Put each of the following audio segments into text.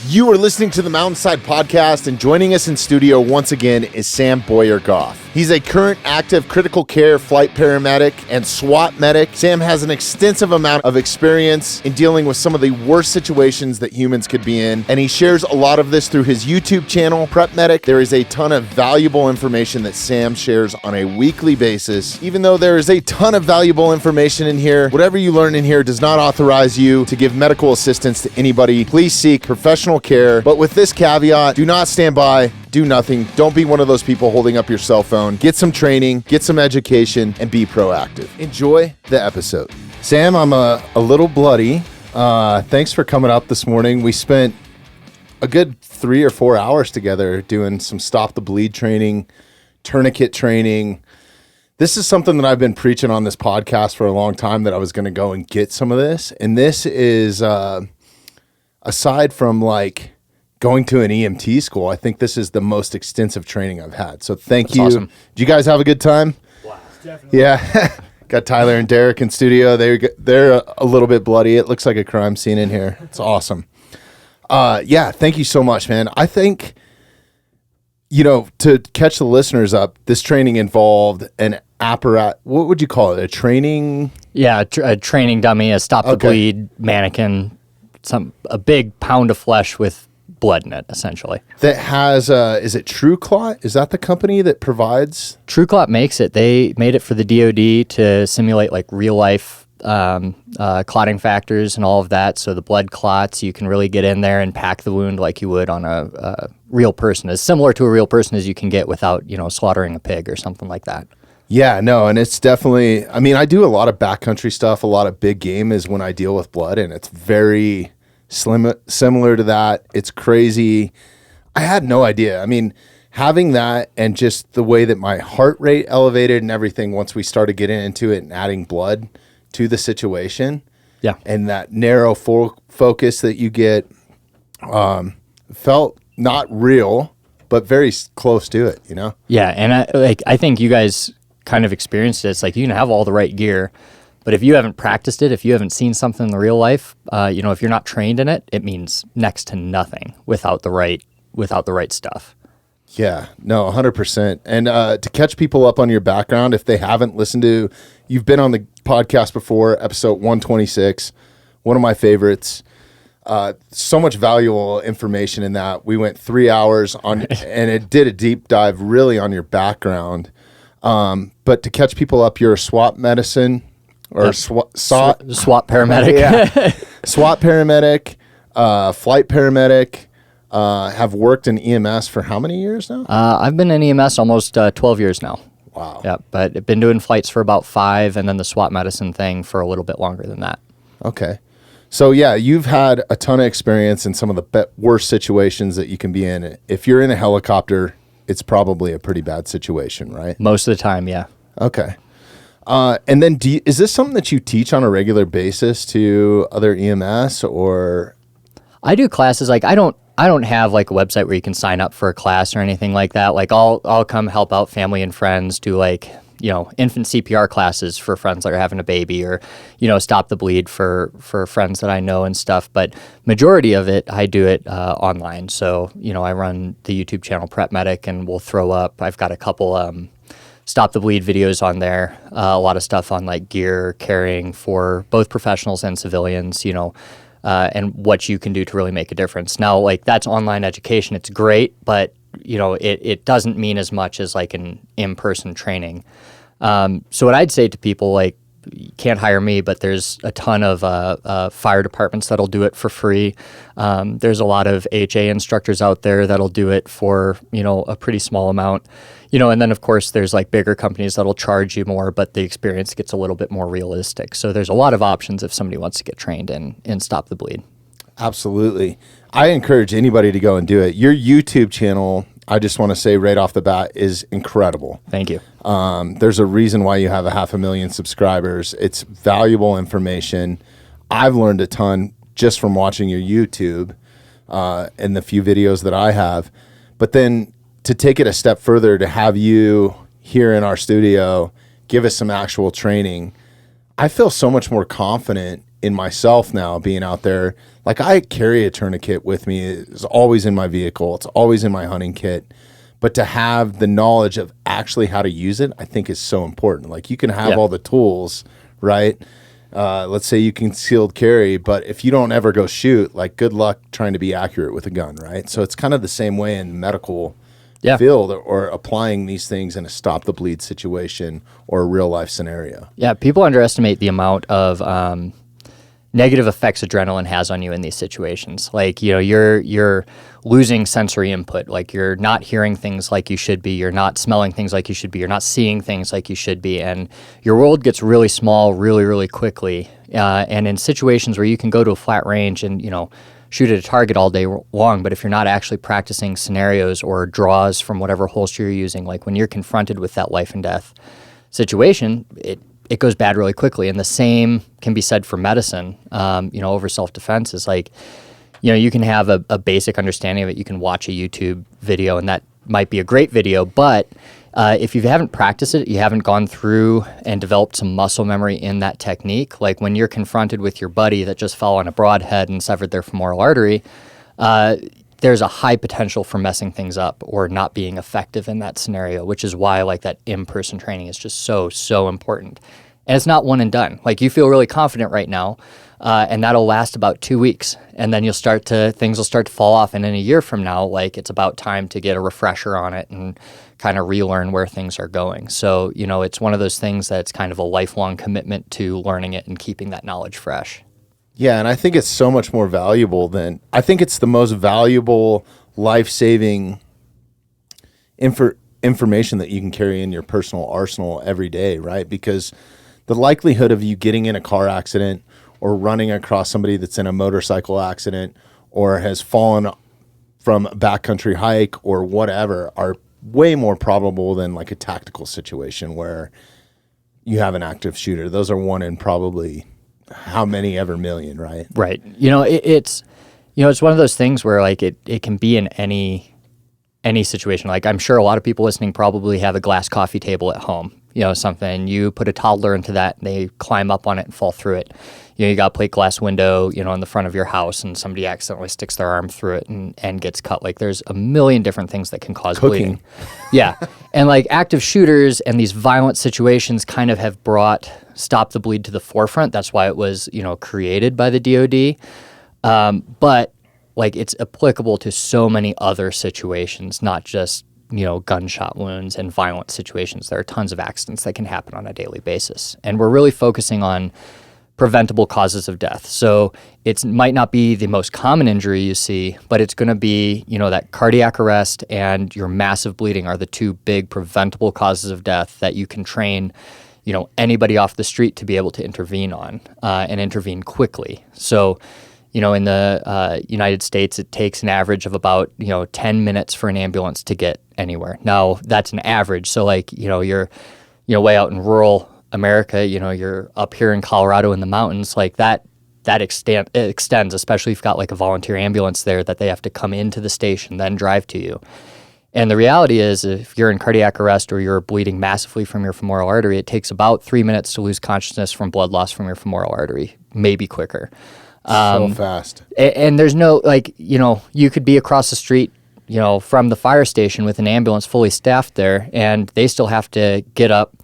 You are listening to the Mountainside Podcast, and joining us in studio once again is Sam Boyer-Groff. He's a current active critical care flight paramedic and SWAT medic. Sam has an extensive amount of experience in dealing with some of the worst situations that humans could be in, and he shares a lot of this through his YouTube channel, Prep Medic. There is a ton of valuable information that Sam shares on a weekly basis. Even though there is a ton of valuable information in here, whatever you learn in here does not authorize you to give medical assistance to anybody. Please seek professional care, but with this caveat, do not stand by, do nothing. Don't be one of those people holding up your cell phone. Get some training, get some education, and be proactive. Enjoy the episode. Sam, I'm a little bloody. Thanks for coming up this morning. We spent a good 3 or 4 hours together doing some stop the bleed training, tourniquet training. This is something that I've been preaching on this podcast for a long time, that I was going to go and get some of this. And this is, aside from like going to an EMT school, I think this is the most extensive training I've had. So thank you. Awesome. Did you guys have a good time? Wow, definitely. Yeah. Got Tyler and Derek in studio. They're a little bit bloody. It looks like a crime scene in here. It's awesome. Yeah, thank you so much, man. I think, to catch the listeners up, this training involved an apparatus. What would you call it? A training? Yeah, a training dummy, a stop the bleed mannequin, a big pound of flesh with blood in it, essentially. That has, is it TrueClot? Is that the company that provides? TrueClot makes it. They made it for the DoD to simulate like real life clotting factors and all of that. So the blood clots, you can really get in there and pack the wound like you would on a real person, as similar to a real person as you can get without, slaughtering a pig or something like that. Yeah, no, and it's definitely, I do a lot of backcountry stuff. A lot of big game is when I deal with blood, and it's very similar to that. It's crazy. I had no idea. Having that and just the way that my heart rate elevated and everything once we started getting into it and adding blood to the situation. Yeah. And that narrow focus that you get felt not real, but very close to it, Yeah, and I think you guys kind of experienced it. It's like you can have all the right gear, but if you haven't practiced it, if you haven't seen something in the real life, if you're not trained in it, it means next to nothing without the right stuff. Yeah, no, 100%. And to catch people up on your background, if they haven't listened to, you've been on the podcast before, episode 126, one of my favorites. So much valuable information in that. We went 3 hours on, and it did a deep dive really on your background. But to catch people up, you're a SWAT medicine or SWAT paramedic. Yeah. SWAT paramedic, flight paramedic, have worked in EMS for how many years now? I've been in EMS almost 12 years now. Wow. Yeah, but I've been doing flights for about 5, and then the SWAT medicine thing for a little bit longer than that. Okay. So yeah, you've had a ton of experience in some of the worst situations that you can be in. If you're in a helicopter, it's probably a pretty bad situation, right? Most of the time, yeah. Okay. And then is this something that you teach on a regular basis to other EMS, or? I do classes. Like I don't have like a website where you can sign up for a class or anything like that. Like I'll come help out family and friends, do like, infant CPR classes for friends that are having a baby, or, stop the bleed for friends that I know and stuff. But majority of it, I do it online. So, I run the YouTube channel Prep Medic, and we'll throw up, I've got a couple stop the bleed videos on there, a lot of stuff on like gear carrying for both professionals and civilians, and what you can do to really make a difference. Now, like that's online education. It's great, but it doesn't mean as much as like an in-person training. So what I'd say to people, like, you can't hire me, but there's a ton of fire departments that'll do it for free. There's a lot of HA instructors out there that'll do it for, a pretty small amount. And then of course there's like bigger companies that'll charge you more, but the experience gets a little bit more realistic. So there's a lot of options if somebody wants to get trained in stop the bleed. Absolutely. I encourage anybody to go and do it. Your YouTube channel, I just want to say right off the bat, is incredible. Thank you. There's a reason why you have 500,000 subscribers. It's valuable information. I've learned a ton just from watching your YouTube and the few videos that I have. But then to take it a step further, to have you here in our studio give us some actual training, I feel so much more confident in myself now being out there. Like I carry a tourniquet with me. It's always in my vehicle. It's always in my hunting kit. But to have the knowledge of actually how to use it, I think is so important. Like you can have all the tools, right? Let's say you concealed carry, but if you don't ever go shoot, like good luck trying to be accurate with a gun, right? So it's kind of the same way in medical field or applying these things in a stop the bleed situation or a real life scenario. Yeah, people underestimate the amount of negative effects adrenaline has on you in these situations. Like, you know, you're losing sensory input. Like you're not hearing things like you should be. You're not smelling things like you should be. You're not seeing things like you should be. And your world gets really small really, really quickly. And in situations where you can go to a flat range and, you know, shoot at a target all day long, but if you're not actually practicing scenarios or draws from whatever holster you're using, like when you're confronted with that life and death situation, it goes bad really quickly. And the same can be said for medicine, you know, over self-defense is like, you know, you can have a basic understanding of it. You can watch a YouTube video and that might be a great video, but if you haven't practiced it, you haven't gone through and developed some muscle memory in that technique, like when you're confronted with your buddy that just fell on a broadhead and severed their femoral artery, there's a high potential for messing things up or not being effective in that scenario, which is why like that in-person training is just so important. And it's not one and done. Like you feel really confident right now, and that'll last about 2 weeks. And then things will start to fall off. And in a year from now, like it's about time to get a refresher on it and kind of relearn where things are going. So, you know, it's one of those things that's kind of a lifelong commitment to learning it and keeping that knowledge fresh. Yeah, and I think it's so much more valuable I think it's the most valuable life-saving information that you can carry in your personal arsenal every day, right? Because the likelihood of you getting in a car accident or running across somebody that's in a motorcycle accident or has fallen from a backcountry hike or whatever are way more probable than like a tactical situation where you have an active shooter. Those are one in probably how many ever million, right? Right. You know, it's one of those things where like it can be in any situation. Like I'm sure a lot of people listening probably have a glass coffee table at home, you know, something. You put a toddler into that and they climb up on it and fall through it. You know, you got a plate glass window, you know, in the front of your house and somebody accidentally sticks their arm through it and gets cut. Like there's a million different things that can cause bleeding. Yeah. And like active shooters and these violent situations kind of have brought Stop the Bleed to the forefront. That's why it was, you know, created by the DoD. But like it's applicable to so many other situations, not just, you know, gunshot wounds and violent situations. There are tons of accidents that can happen on a daily basis. And we're really focusing on preventable causes of death. So it might not be the most common injury you see, but it's going to be, you know, that cardiac arrest and your massive bleeding are the two big preventable causes of death that you can train, you know, anybody off the street to be able to intervene on and intervene quickly. So, you know, in the United States, it takes an average of about, you know, 10 minutes for an ambulance to get anywhere. Now, that's an average. So, like, you know, you're, you know, way out in rural America, you know, you're up here in Colorado in the mountains, like that extends, especially if you've got like a volunteer ambulance there that they have to come into the station, then drive to you. And the reality is if you're in cardiac arrest or you're bleeding massively from your femoral artery, it takes about 3 minutes to lose consciousness from blood loss from your femoral artery, maybe quicker. So fast. And there's no, like, you know, you could be across the street, you know, from the fire station with an ambulance fully staffed there, and they still have to get up,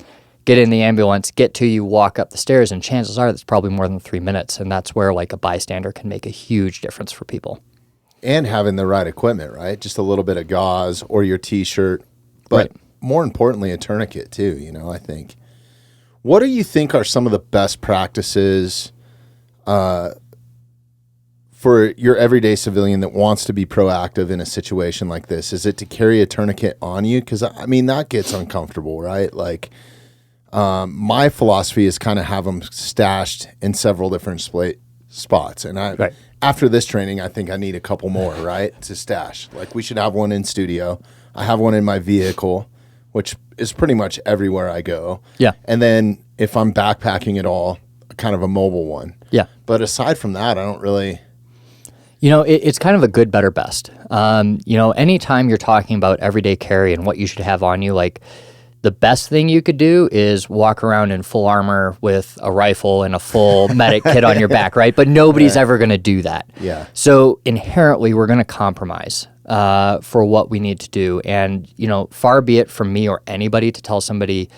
get in the ambulance, get to you, walk up the stairs, and chances are that's probably more than 3 minutes, and that's where like a bystander can make a huge difference for people. And having the right equipment, right? Just a little bit of gauze or your T-shirt, but more importantly, a tourniquet too, you know, I think. What do you think are some of the best practices for your everyday civilian that wants to be proactive in a situation like this? Is it to carry a tourniquet on you? Because, I mean, that gets uncomfortable, right? Like, my philosophy is kind of have them stashed in several different spots. And after this training, I think I need a couple more, right, to stash. Like we should have one in studio. I have one in my vehicle, which is pretty much everywhere I go. Yeah. And then if I'm backpacking at all, kind of a mobile one. Yeah. But aside from that, I don't really... You know, it's kind of a good, better, best. You know, anytime you're talking about everyday carry and what you should have on you, like the best thing you could do is walk around in full armor with a rifle and a full medic kit on your back, right? But nobody's ever going to do that. Yeah. So inherently, we're going to compromise for what we need to do. And, far be it from me or anybody to tell somebody,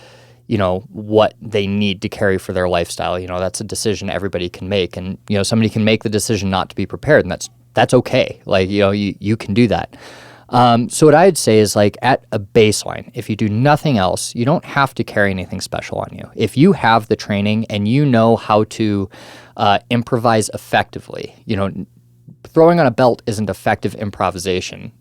what they need to carry for their lifestyle. That's a decision everybody can make. And, somebody can make the decision not to be prepared, and that's okay. Like, you can do that. So what I'd say is, like, at a baseline, if you do nothing else, you don't have to carry anything special on you. If you have the training and you know how to improvise effectively, throwing on a belt isn't effective improvisation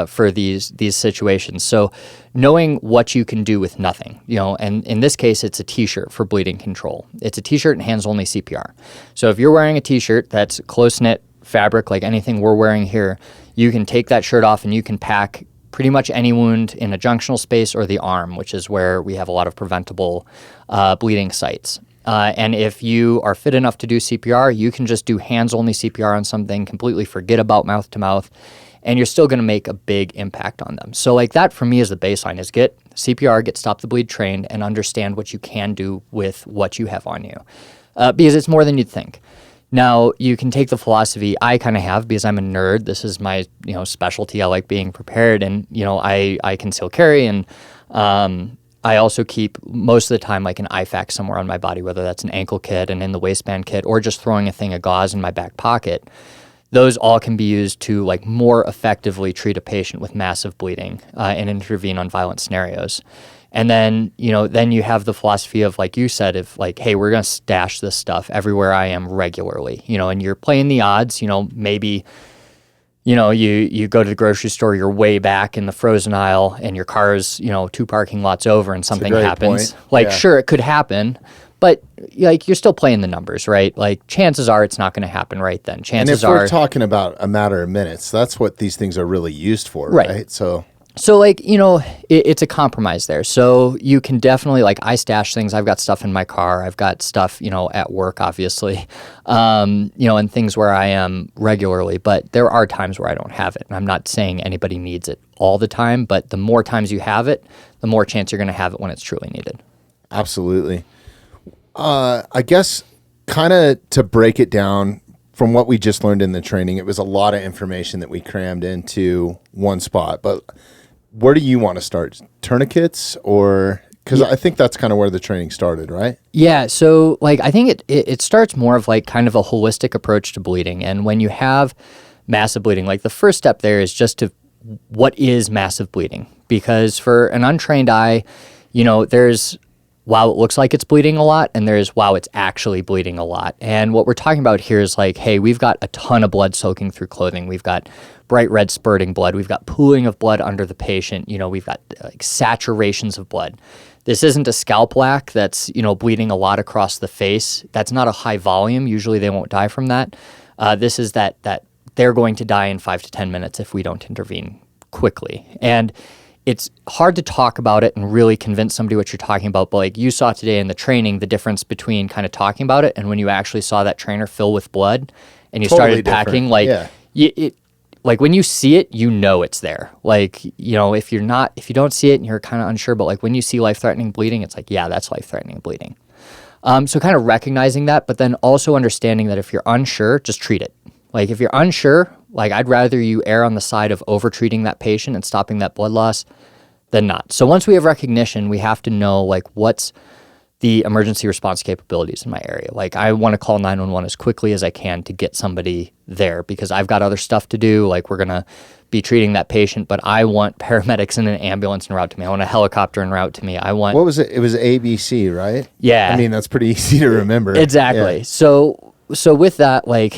for these situations. So knowing what you can do with nothing, and in this case, it's a T-shirt for bleeding control. It's a T-shirt and hands-only CPR. So if you're wearing a T-shirt that's close-knit fabric, like anything we're wearing here, you can take that shirt off and you can pack pretty much any wound in a junctional space or the arm, which is where we have a lot of preventable bleeding sites. And if you are fit enough to do CPR, you can just do hands-only CPR on something, completely forget about mouth-to-mouth, and you're still going to make a big impact on them. So like that for me is the baseline, is get CPR, get Stop the Bleed trained, and understand what you can do with what you have on you. Because it's more than you'd think. Now, you can take the philosophy I kind of have, because I'm a nerd. This is my specialty. I like being prepared, and I conceal carry, and I also keep most of the time like an IFAK somewhere on my body, whether that's an ankle kit, an in the waistband kit, or just throwing a thing of gauze in my back pocket. Those all can be used to like more effectively treat a patient with massive bleeding and intervene on violent scenarios. And then, then you have the philosophy of, like you said, if like, hey, we're going to stash this stuff everywhere I am regularly, and you're playing the odds, maybe, you go to the grocery store, you're way back in the frozen aisle and your car's, 2 parking lots over and something happens. Point. Like, sure, it could happen, but like you're still playing the numbers, right? Like chances are it's not going to happen right then. Chances are. And if we're talking about a matter of minutes, that's what these things are really used for, right? So like, it's a compromise there. So you can definitely, like, I stash things. I've got stuff in my car. I've got stuff, at work, obviously, and things where I am regularly. But there are times where I don't have it. And I'm not saying anybody needs it all the time, but the more times you have it, the more chance you're going to have it when it's truly needed. Absolutely. I guess kind of to break it down, from what we just learned in the training, it was a lot of information that we crammed into one spot. But where do you want to start? Tourniquets, or because I think that's kind of where the training started, right? Yeah. So like, I think it starts more of like kind of a holistic approach to bleeding. And when you have massive bleeding, like the first step there is just to, what is massive bleeding? Because for an untrained eye, there's, wow, it looks like it's bleeding a lot, and there's, wow, it's actually bleeding a lot. And what we're talking about here is like, hey, we've got a ton of blood soaking through clothing. We've got bright red spurting blood. We've got pooling of blood under the patient. We've got like saturations of blood. This isn't a scalp lac that's, bleeding a lot across the face. That's not a high volume. Usually they won't die from that. This is that they're going to die in 5 to 10 minutes if we don't intervene quickly. And it's hard to talk about it and really convince somebody what you're talking about. But like you saw today in the training, the difference between kind of talking about it and when you actually saw that trainer fill with blood and you started packing, like like when you see it, it's there. Like, if you don't see it and you're kind of unsure, but like when you see life-threatening bleeding, it's like, yeah, that's life-threatening bleeding. So kind of recognizing that, but then also understanding that if you're unsure, just treat it. Like if you're unsure, like I'd rather you err on the side of over-treating that patient and stopping that blood loss than not. So once we have recognition, we have to know like what's the emergency response capabilities in my area. Like I want to call 911 as quickly as I can to get somebody there because I've got other stuff to do. Like we're going to be treating that patient, but I want paramedics in an ambulance en route to me. I want a helicopter en route to me. I want... What was it? It was ABC, right? Yeah. I mean, that's pretty easy to remember. Exactly. Yeah. So with that, like...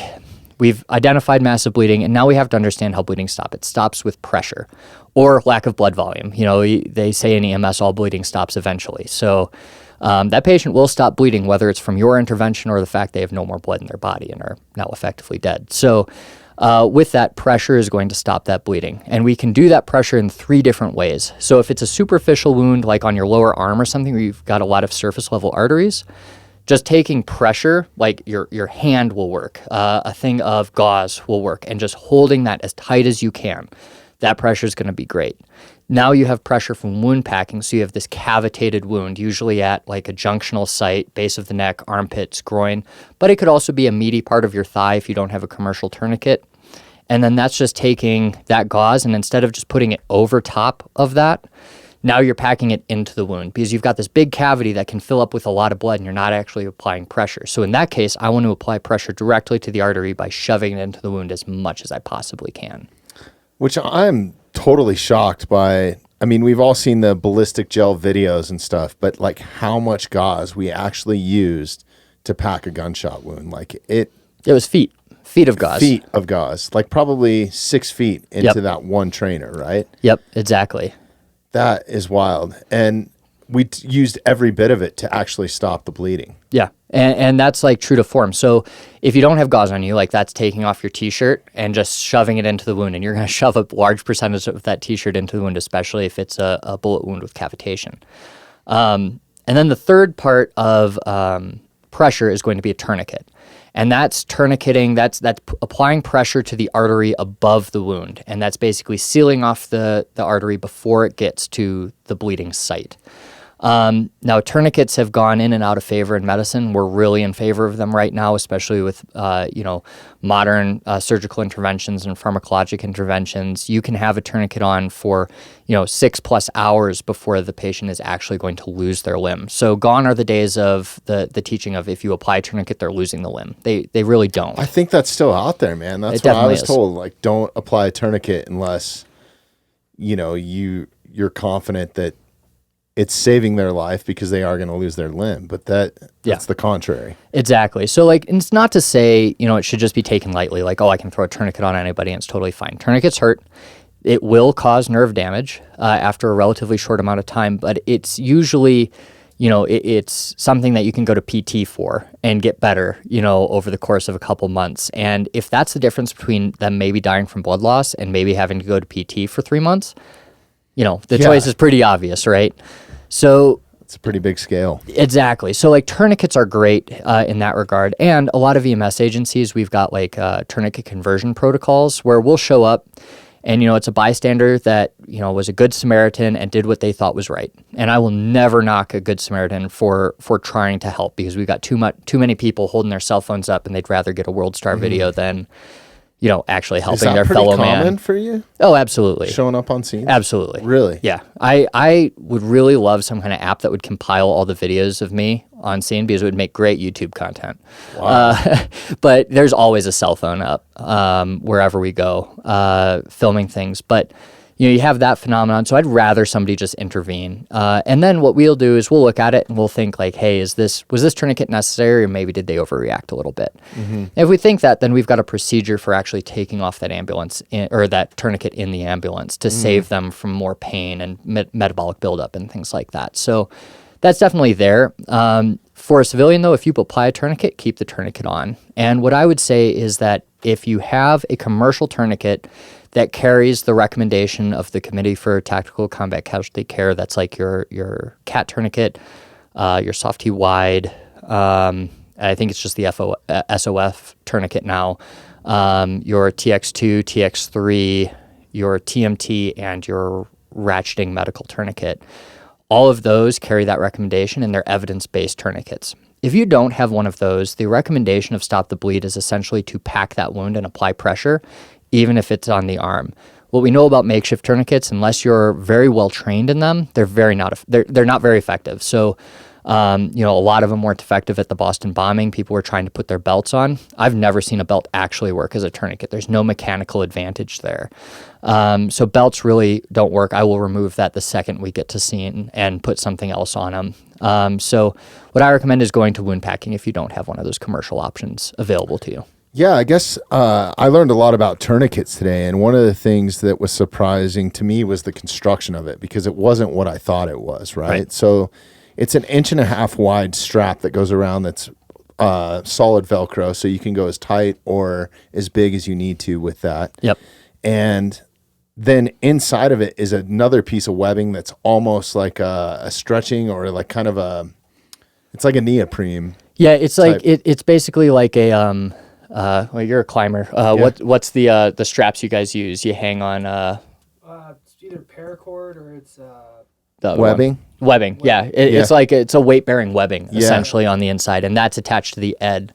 We've identified massive bleeding, and now we have to understand how bleeding stops. It stops with pressure or lack of blood volume. They say in EMS, all bleeding stops eventually. So that patient will stop bleeding, whether it's from your intervention or the fact they have no more blood in their body and are now effectively dead. So with that, pressure is going to stop that bleeding. And we can do that pressure in 3 different ways. So if it's a superficial wound, like on your lower arm or something where you've got a lot of surface level arteries, just taking pressure, like your hand will work. A thing of gauze will work. And just holding that as tight as you can, that pressure is going to be great. Now you have pressure from wound packing, so you have this cavitated wound, usually at like a junctional site, base of the neck, armpits, groin, but it could also be a meaty part of your thigh if you don't have a commercial tourniquet. And then that's just taking that gauze, and instead of just putting it over top of that, now you're packing it into the wound because you've got this big cavity that can fill up with a lot of blood and you're not actually applying pressure. So in that case, I want to apply pressure directly to the artery by shoving it into the wound as much as I possibly can. Which I'm totally shocked by. I mean, we've all seen the ballistic gel videos and stuff, but like how much gauze we actually used to pack a gunshot wound. Like it was feet of gauze. Feet of gauze, like probably 6 feet into that one trainer, right? Yep, exactly. That is wild. And we used every bit of it to actually stop the bleeding. Yeah, and that's like true to form. So if you don't have gauze on you, like that's taking off your T-shirt and just shoving it into the wound, and you're going to shove a large percentage of that T-shirt into the wound, especially if it's a bullet wound with cavitation. And then the third part of pressure is going to be a tourniquet. And that's tourniqueting, that's applying pressure to the artery above the wound. And that's basically sealing off the artery before it gets to the bleeding site. Now, tourniquets have gone in and out of favor in medicine. We're really in favor of them right now, especially with, modern surgical interventions and pharmacologic interventions. You can have a tourniquet on for, 6+ hours before the patient is actually going to lose their limb. So gone are the days of the teaching of if you apply a tourniquet, they're losing the limb. They really don't. I think that's still out there, man. That's what I was told. Like, don't apply a tourniquet unless, you're confident that it's saving their life because they are going to lose their limb, but that's the contrary. Exactly. So like, it's not to say, it should just be taken lightly, like, oh, I can throw a tourniquet on anybody and it's totally fine. Tourniquets hurt. It will cause nerve damage after a relatively short amount of time, but it's usually, it's something that you can go to PT for and get better, over the course of a couple months. And if that's the difference between them maybe dying from blood loss and maybe having to go to PT for 3 months, the choice is pretty obvious, right? So it's a pretty big scale. Exactly. So like tourniquets are great in that regard. And a lot of EMS agencies, we've got like tourniquet conversion protocols where we'll show up and, it's a bystander that, was a good Samaritan and did what they thought was right. And I will never knock a good Samaritan for trying to help because we've got too many people holding their cell phones up and they'd rather get a World Star video than actually helping their fellow man. Is that pretty common for you? Oh, absolutely. Showing up on scene? Absolutely. Really? Yeah. I would really love some kind of app that would compile all the videos of me on scene because it would make great YouTube content. Wow. But there's always a cell phone up wherever we go, filming things. But you have that phenomenon. So I'd rather somebody just intervene. And then what we'll do is we'll look at it and we'll think like, hey, was this tourniquet necessary or maybe did they overreact a little bit? Mm-hmm. If we think that, then we've got a procedure for actually taking off that ambulance or that tourniquet in the ambulance to save them from more pain and metabolic buildup and things like that. So that's definitely there. For a civilian, though, if you apply a tourniquet, keep the tourniquet on. And what I would say is that if you have a commercial tourniquet that carries the recommendation of the Committee for Tactical Combat Casualty Care, that's like your CAT tourniquet, your soft T wide, I think it's just the SOF tourniquet now, your TX2, TX3, your TMT, and your ratcheting medical tourniquet. All of those carry that recommendation and they're evidence-based tourniquets. If you don't have one of those, the recommendation of Stop the Bleed is essentially to pack that wound and apply pressure, even if it's on the arm. What we know about makeshift tourniquets, unless you're very well trained in them, they're not very effective. So, a lot of them weren't effective at the Boston bombing. People were trying to put their belts on. I've never seen a belt actually work as a tourniquet. There's no mechanical advantage there. So belts really don't work. I will remove that the second we get to scene and put something else on them. So what I recommend is going to wound packing if you don't have one of those commercial options available to you. Yeah, I guess I learned a lot about tourniquets today, and one of the things that was surprising to me was the construction of it because it wasn't what I thought it was, right? So it's 1.5 inch wide strap that goes around that's solid Velcro, so you can go as tight or as big as you need to with that. Yep. And then inside of it is another piece of webbing that's almost like a stretching or like kind of it's like a neoprene. Yeah, it's type. Like it's basically like a well, you're a climber. What's the straps you guys use? You hang on. either paracord or it's The Webbing? Webbing, yeah. It's like it's a weight-bearing webbing essentially on the inside, and that's attached to the end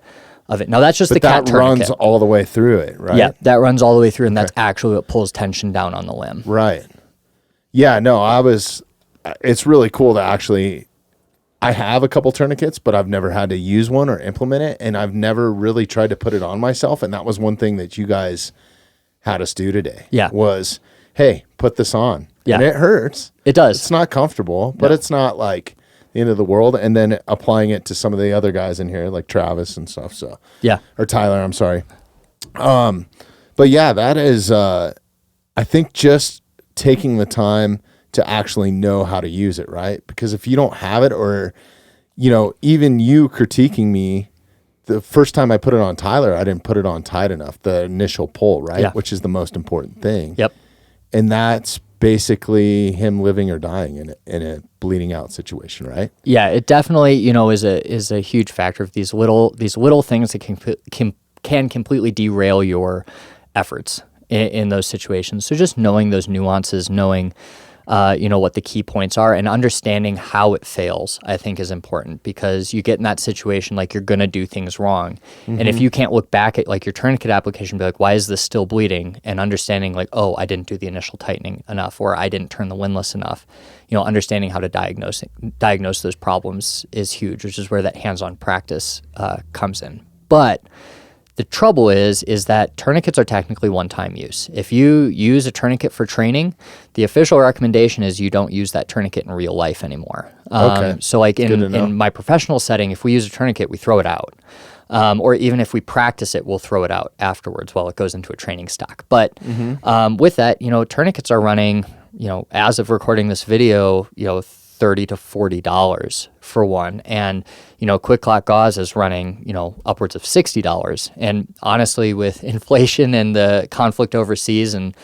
of it. Now that's just But the cat that tourniquet. runs all the way through it, right? Yeah, that runs all the way through, and that's actually what pulls tension down on the limb. Right. Yeah, no, it's really cool to actually, I have a couple tourniquets, but I've never had to use one or implement it, and I've never really tried to put it on myself, and that was one thing that you guys had us do today. Yeah. Was, hey, put this on. Yeah. And it hurts. It does. It's not comfortable, but it's not like the end of the world. And then applying it to some of the other guys in here, like Travis and stuff. So Yeah. or Tyler, I'm sorry. But yeah, that is, I think just taking the time to actually know how to use it, right? Because if you don't have it, or, even you critiquing me, the first time I put it on Tyler, I didn't put it on tight enough, the initial pull, right? Yeah. Which is the most important thing. Yep. And that's basically him living or dying in a bleeding out situation, right? Yeah, it definitely, is a huge factor of these little things that can completely derail your efforts in those situations. So just knowing those nuances, knowing what the key points are, and understanding how it fails, I think is important, because you get in that situation like you're going to do things wrong. And if you can't look back at like your tourniquet application and be like, why is this still bleeding? And understanding like, oh, I didn't do the initial tightening enough, or I didn't turn the windlass enough. Understanding how to diagnose those problems is huge, which is where that hands-on practice comes in. But the trouble is that tourniquets are technically one-time use. If you use a tourniquet for training, the official recommendation is you don't use that tourniquet in real life anymore. Okay. So like in my professional setting, if we use a tourniquet, we throw it out. Or even if we practice it, we'll throw it out afterwards while it goes into a training stock. But with that, tourniquets are running, as of recording this video, $30 to $40 for one. And, Quick Clock Gauze is running, upwards of $60. And honestly, with inflation and the conflict overseas and,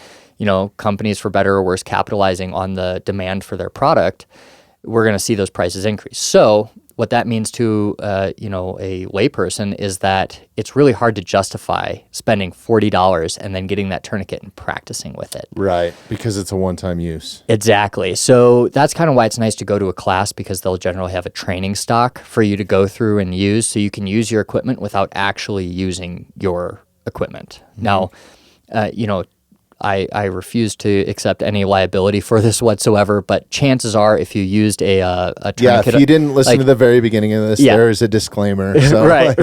companies for better or worse capitalizing on the demand for their product, we're going to see those prices increase. So what that means to, a layperson is that it's really hard to justify spending $40 and then getting that tourniquet and practicing with it. Right, because it's a one-time use. Exactly. So that's kind of why it's nice to go to a class, because they'll generally have a training stock for you to go through and use, so you can use your equipment without actually using your equipment. Now, I refuse to accept any liability for this whatsoever, but chances are if you used a tourniquet... Yeah, if you didn't listen to the very beginning of this, there is a disclaimer. So, right.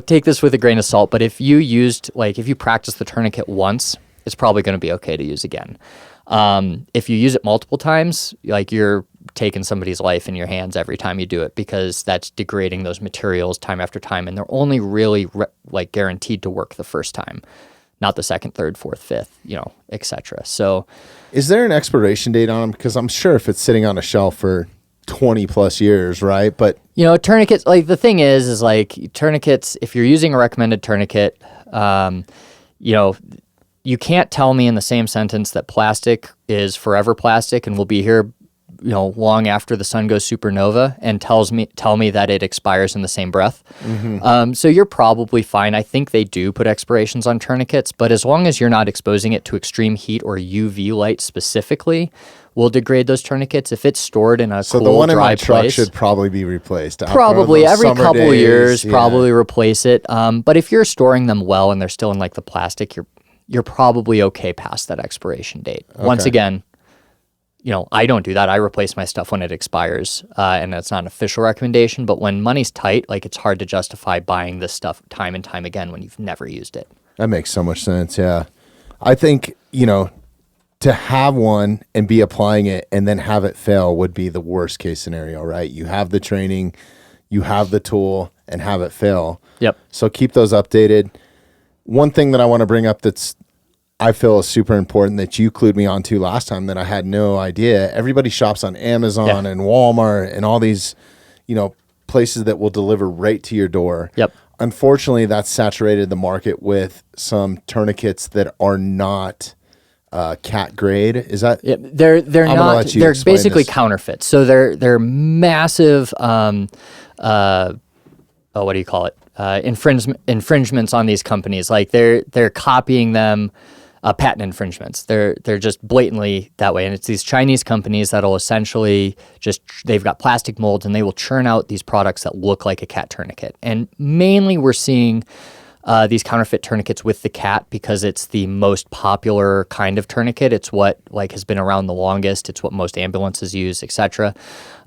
Take this with a grain of salt, but if you practice the tourniquet once, it's probably going to be okay to use again. If you use it multiple times, you're taking somebody's life in your hands every time you do it, because that's degrading those materials time after time, and they're only really guaranteed to work the first time. Not the second, third, fourth, fifth, etc. So, is there an expiration date on them? Because I'm sure if it's sitting on a shelf for 20 plus years, right? But tourniquets. The thing is tourniquets. If you're using a recommended tourniquet, you can't tell me in the same sentence that plastic is forever plastic and will be here, long after the sun goes supernova, and tell me that it expires in the same breath. So you're probably fine. I think they do put expirations on tourniquets, but as long as you're not exposing it to extreme heat or UV light specifically, will degrade those tourniquets. If it's stored in a so cool, the one in dry my truck place, should probably be replaced. Probably every couple years, probably replace it. But if you're storing them well and they're still in the plastic, you're probably okay past that expiration date. Okay. Once again, I don't do that. I replace my stuff when it expires, and that's not an official recommendation. But when money's tight, it's hard to justify buying this stuff time and time again when you've never used it. That makes so much sense, yeah. I think, to have one and be applying it and then have it fail would be the worst case scenario, right? You have the training, you have the tool, and have it fail. Yep. So keep those updated. One thing that I want to bring up I feel is super important that you clued me onto last time that I had no idea. Everybody shops on Amazon and Walmart and all these, places that will deliver right to your door. Yep. Unfortunately, that's saturated the market with some tourniquets that are not cat grade. Is that? Yeah, they're not. They're basically counterfeits. So they're massive. What do you call it? Infringements on these companies. They're copying them. patent infringements. They're just blatantly that way. And it's these Chinese companies that'll essentially they've got plastic molds and they will churn out these products that look like a cat tourniquet. And mainly we're seeing these counterfeit tourniquets with the cat because it's the most popular kind of tourniquet. It's what has been around the longest. It's what most ambulances use, etc.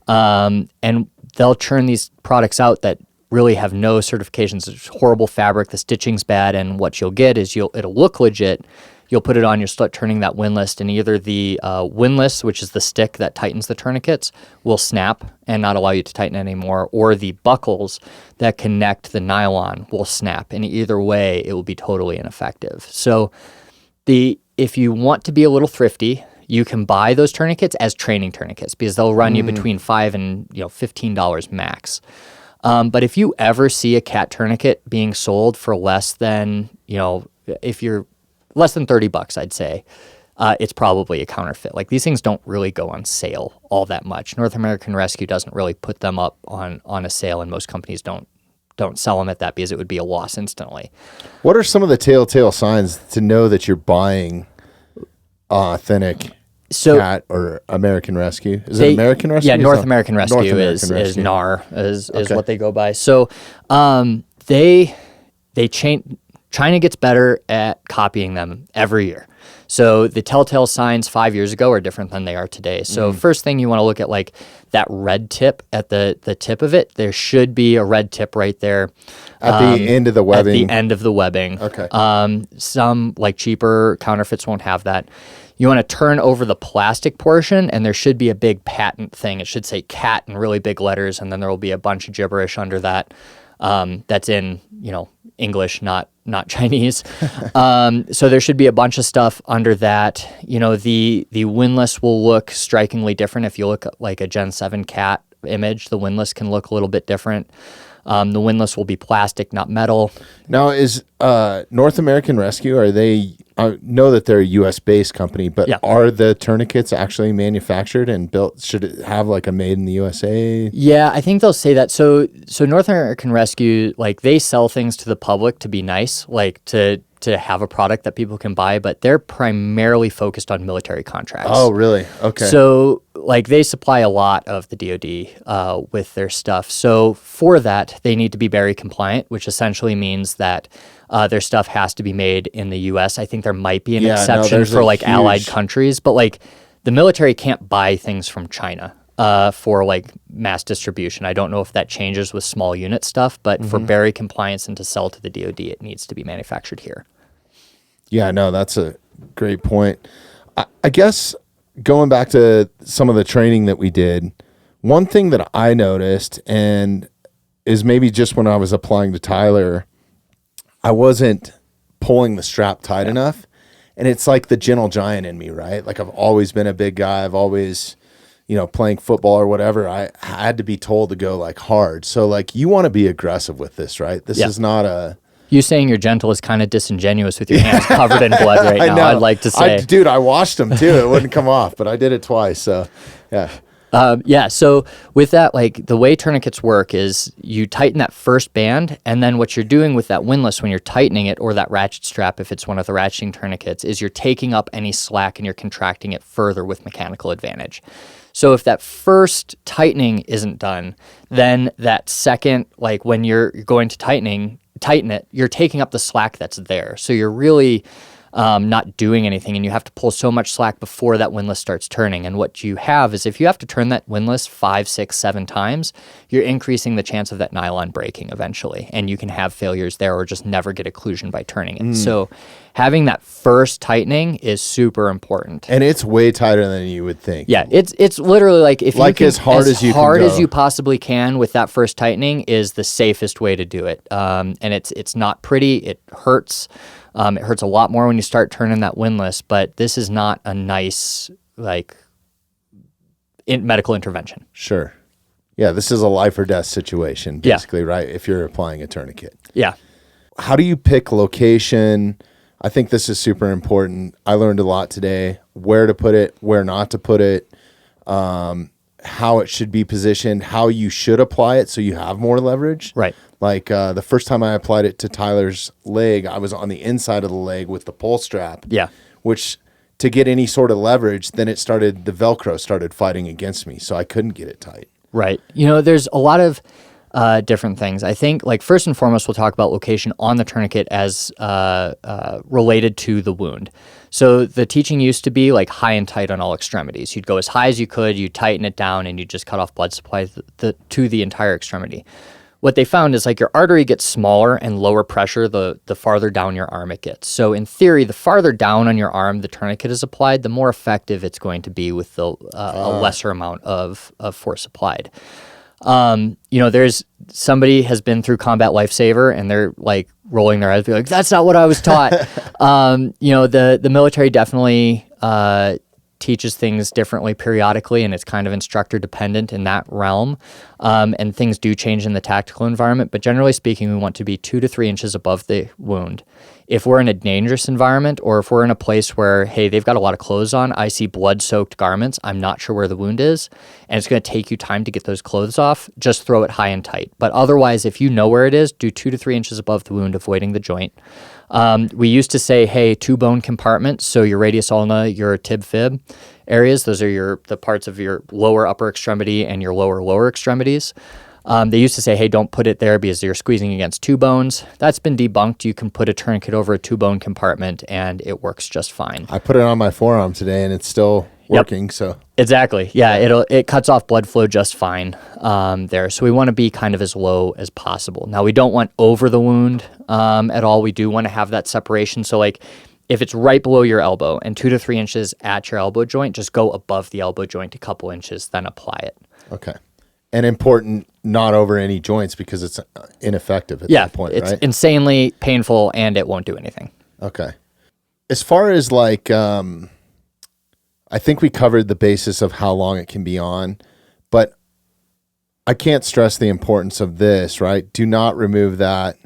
And they'll churn these products out that really have no certifications. It's horrible fabric. The stitching's bad, and what you'll get is it'll look legit. You'll put it on, you'll start turning that windlass, and either the windlass, which is the stick that tightens the tourniquets, will snap and not allow you to tighten anymore, or the buckles that connect the nylon will snap. And either way, it will be totally ineffective. So if you want to be a little thrifty, you can buy those tourniquets as training tourniquets because they'll run you between $5 and $15 max. But if you ever see a cat tourniquet being sold for less than, if you're less than $30, I'd say, it's probably a counterfeit. Like these things don't really go on sale all that much. North American Rescue doesn't really put them up on a sale, and most companies don't sell them at that because it would be a loss instantly. What are some of the telltale signs to know that you're buying authentic cat or American Rescue? Is it American Rescue? Yeah, North American Rescue is NAR is what they go by. So they change. China gets better at copying them every year. So the telltale signs 5 years ago are different than they are today. So first thing you want to look at, like that red tip at the tip of it. There should be a red tip right there. At the end of the webbing? At the end of the webbing. Okay. Some cheaper counterfeits won't have that. You want to turn over the plastic portion, and there should be a big patent thing. It should say cat in really big letters, and then there will be a bunch of gibberish under that. That's in, English, not Chinese. So there should be a bunch of stuff under that. The windlass will look strikingly different. If you look at like a Gen 7 cat image, the windlass can look a little bit different. The windlass will be plastic, not metal. Now, is North American Rescue, I know that they're a U.S.-based company, but are the tourniquets actually manufactured and built? Should it have like a made in the USA? Yeah, I think they'll say that. So North American Rescue, they sell things to the public to be nice, to have a product that people can buy, but they're primarily focused on military contracts. Oh, really? Okay. So they supply a lot of the DoD with their stuff. So for that, they need to be very compliant, which essentially means that their stuff has to be made in the U.S. I think there might be an exception for allied countries, but the military can't buy things from China for mass distribution. I don't know if that changes with small unit stuff, but for berry compliance and to sell to the DoD, it needs to be manufactured here. Yeah, no, that's a great point. I guess going back to some of the training that we did, one thing that I noticed, and is maybe just when I was applying to Tyler, I wasn't pulling the strap tight enough. And it's like the gentle giant in me, right? Like I've always been a big guy. I've always, playing football or whatever, I had to be told to go hard. So you want to be aggressive with this, right? This is not a... You saying you're gentle is kind of disingenuous with your hands covered in blood right now, I'd like to say. Dude, I washed them too. It wouldn't come off, but I did it twice. So, yeah. So with that, the way tourniquets work is you tighten that first band, and then what you're doing with that windlass when you're tightening it, or that ratchet strap if it's one of the ratcheting tourniquets, is you're taking up any slack and you're contracting it further with mechanical advantage. So if that first tightening isn't done, then that second, when you're going to tighten it, you're taking up the slack that's there. So you're really not doing anything, and you have to pull so much slack before that windlass starts turning. And what you have is if you have to turn that windlass 5, 6, 7 times, you're increasing the chance of that nylon breaking eventually, and you can have failures there or just never get occlusion by turning it. So having that first tightening is super important. And it's way tighter than you would think. Yeah, it's literally if you can, as hard as you possibly can with that first tightening is the safest way to do it. And it's not pretty. It hurts. It hurts a lot more when you start turning that windlass, but this is not a nice medical intervention. Sure. Yeah, this is a life or death situation, basically, right? If you're applying a tourniquet. Yeah. How do you pick location? I think this is super important. I learned a lot today. Where to put it, where not to put it, how it should be positioned, how you should apply it so you have more leverage. Right. The first time I applied it to Tyler's leg, I was on the inside of the leg with the pull strap. Yeah. which to get any sort of leverage, then the Velcro started fighting against me. So I couldn't get it tight. Right. There's a lot of different things. I think, like, first and foremost, we'll talk about location on the tourniquet as related to the wound. So the teaching used to be like high and tight on all extremities. You'd go as high as you could, you'd tighten it down, and you'd just cut off blood supply to the entire extremity. What they found is, like, your artery gets smaller and lower pressure the farther down your arm it gets. So in theory, the farther down on your arm the tourniquet is applied, the more effective it's going to be with a lesser amount of force applied. There's somebody has been through Combat Lifesaver and they're like rolling their eyes, be like, that's not what I was taught. The military definitely teaches things differently periodically, and it's kind of instructor dependent in that realm. And things do change in the tactical environment, but generally speaking, we want to be 2 to 3 inches above the wound. If we're in a dangerous environment, or if we're in a place where, hey, they've got a lot of clothes on, I see blood-soaked garments, I'm not sure where the wound is, and it's going to take you time to get those clothes off, just throw it high and tight. But otherwise, if you know where it is, do 2 to 3 inches above the wound, avoiding the joint. We used to say, hey, 2 bone compartments, so your radius ulna, your tib fib areas, those are the parts of your lower upper extremity and your lower extremities. They used to say, hey, don't put it there because you're squeezing against 2 bones. That's been debunked. You can put a tourniquet over a 2-bone compartment and it works just fine. I put it on my forearm today and it's still working. Yep. So exactly. Yeah, it cuts off blood flow just fine there. So we want to be kind of as low as possible. Now, we don't want over the wound at all. We do want to have that separation. So, like, if it's right below your elbow and 2 to 3 inches at your elbow joint, just go above the elbow joint a couple inches, then apply it. Okay. And important, not over any joints because it's ineffective at that point, right? Yeah, it's insanely painful and it won't do anything. Okay. As far as like, I think we covered the basis of how long it can be on, but I can't stress the importance of this, right? Do not remove that.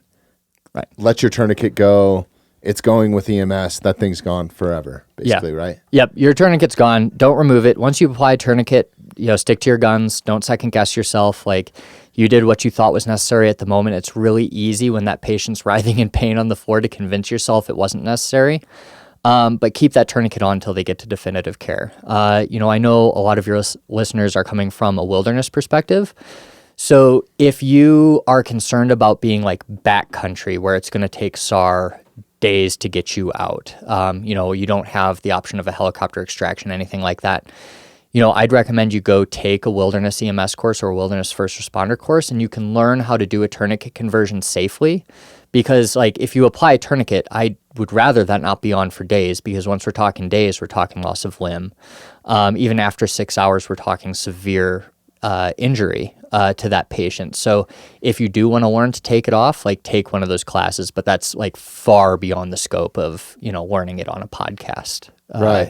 Right. Let your tourniquet go. It's going with EMS. That thing's gone forever, basically, right? Yep. Your tourniquet's gone. Don't remove it. Once you apply a tourniquet, stick to your guns. Don't second guess yourself. Like, you did what you thought was necessary at the moment. It's really easy when that patient's writhing in pain on the floor to convince yourself it wasn't necessary. But keep that tourniquet on until they get to definitive care. I know a lot of your listeners are coming from a wilderness perspective. So if you are concerned about being like backcountry where it's going to take SAR days to get you out, you don't have the option of a helicopter extraction, anything like that. I'd recommend you go take a wilderness EMS course or a wilderness first responder course, and you can learn how to do a tourniquet conversion safely. Because, like, if you apply a tourniquet, I would rather that not be on for days, because once we're talking days, we're talking loss of limb. Even after 6 hours, we're talking severe injury to that patient. So if you do want to learn to take it off, like, take one of those classes, but that's like far beyond the scope of, learning it on a podcast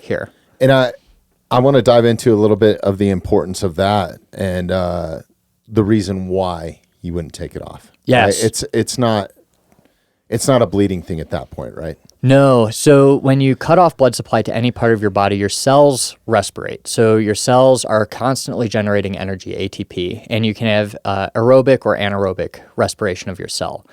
here. And I want to dive into a little bit of the importance of that and the reason why you wouldn't take it off. Yes. Right? It's not a bleeding thing at that point, right? No. So when you cut off blood supply to any part of your body, your cells respirate. So your cells are constantly generating energy, ATP, and you can have aerobic or anaerobic respiration of your cell.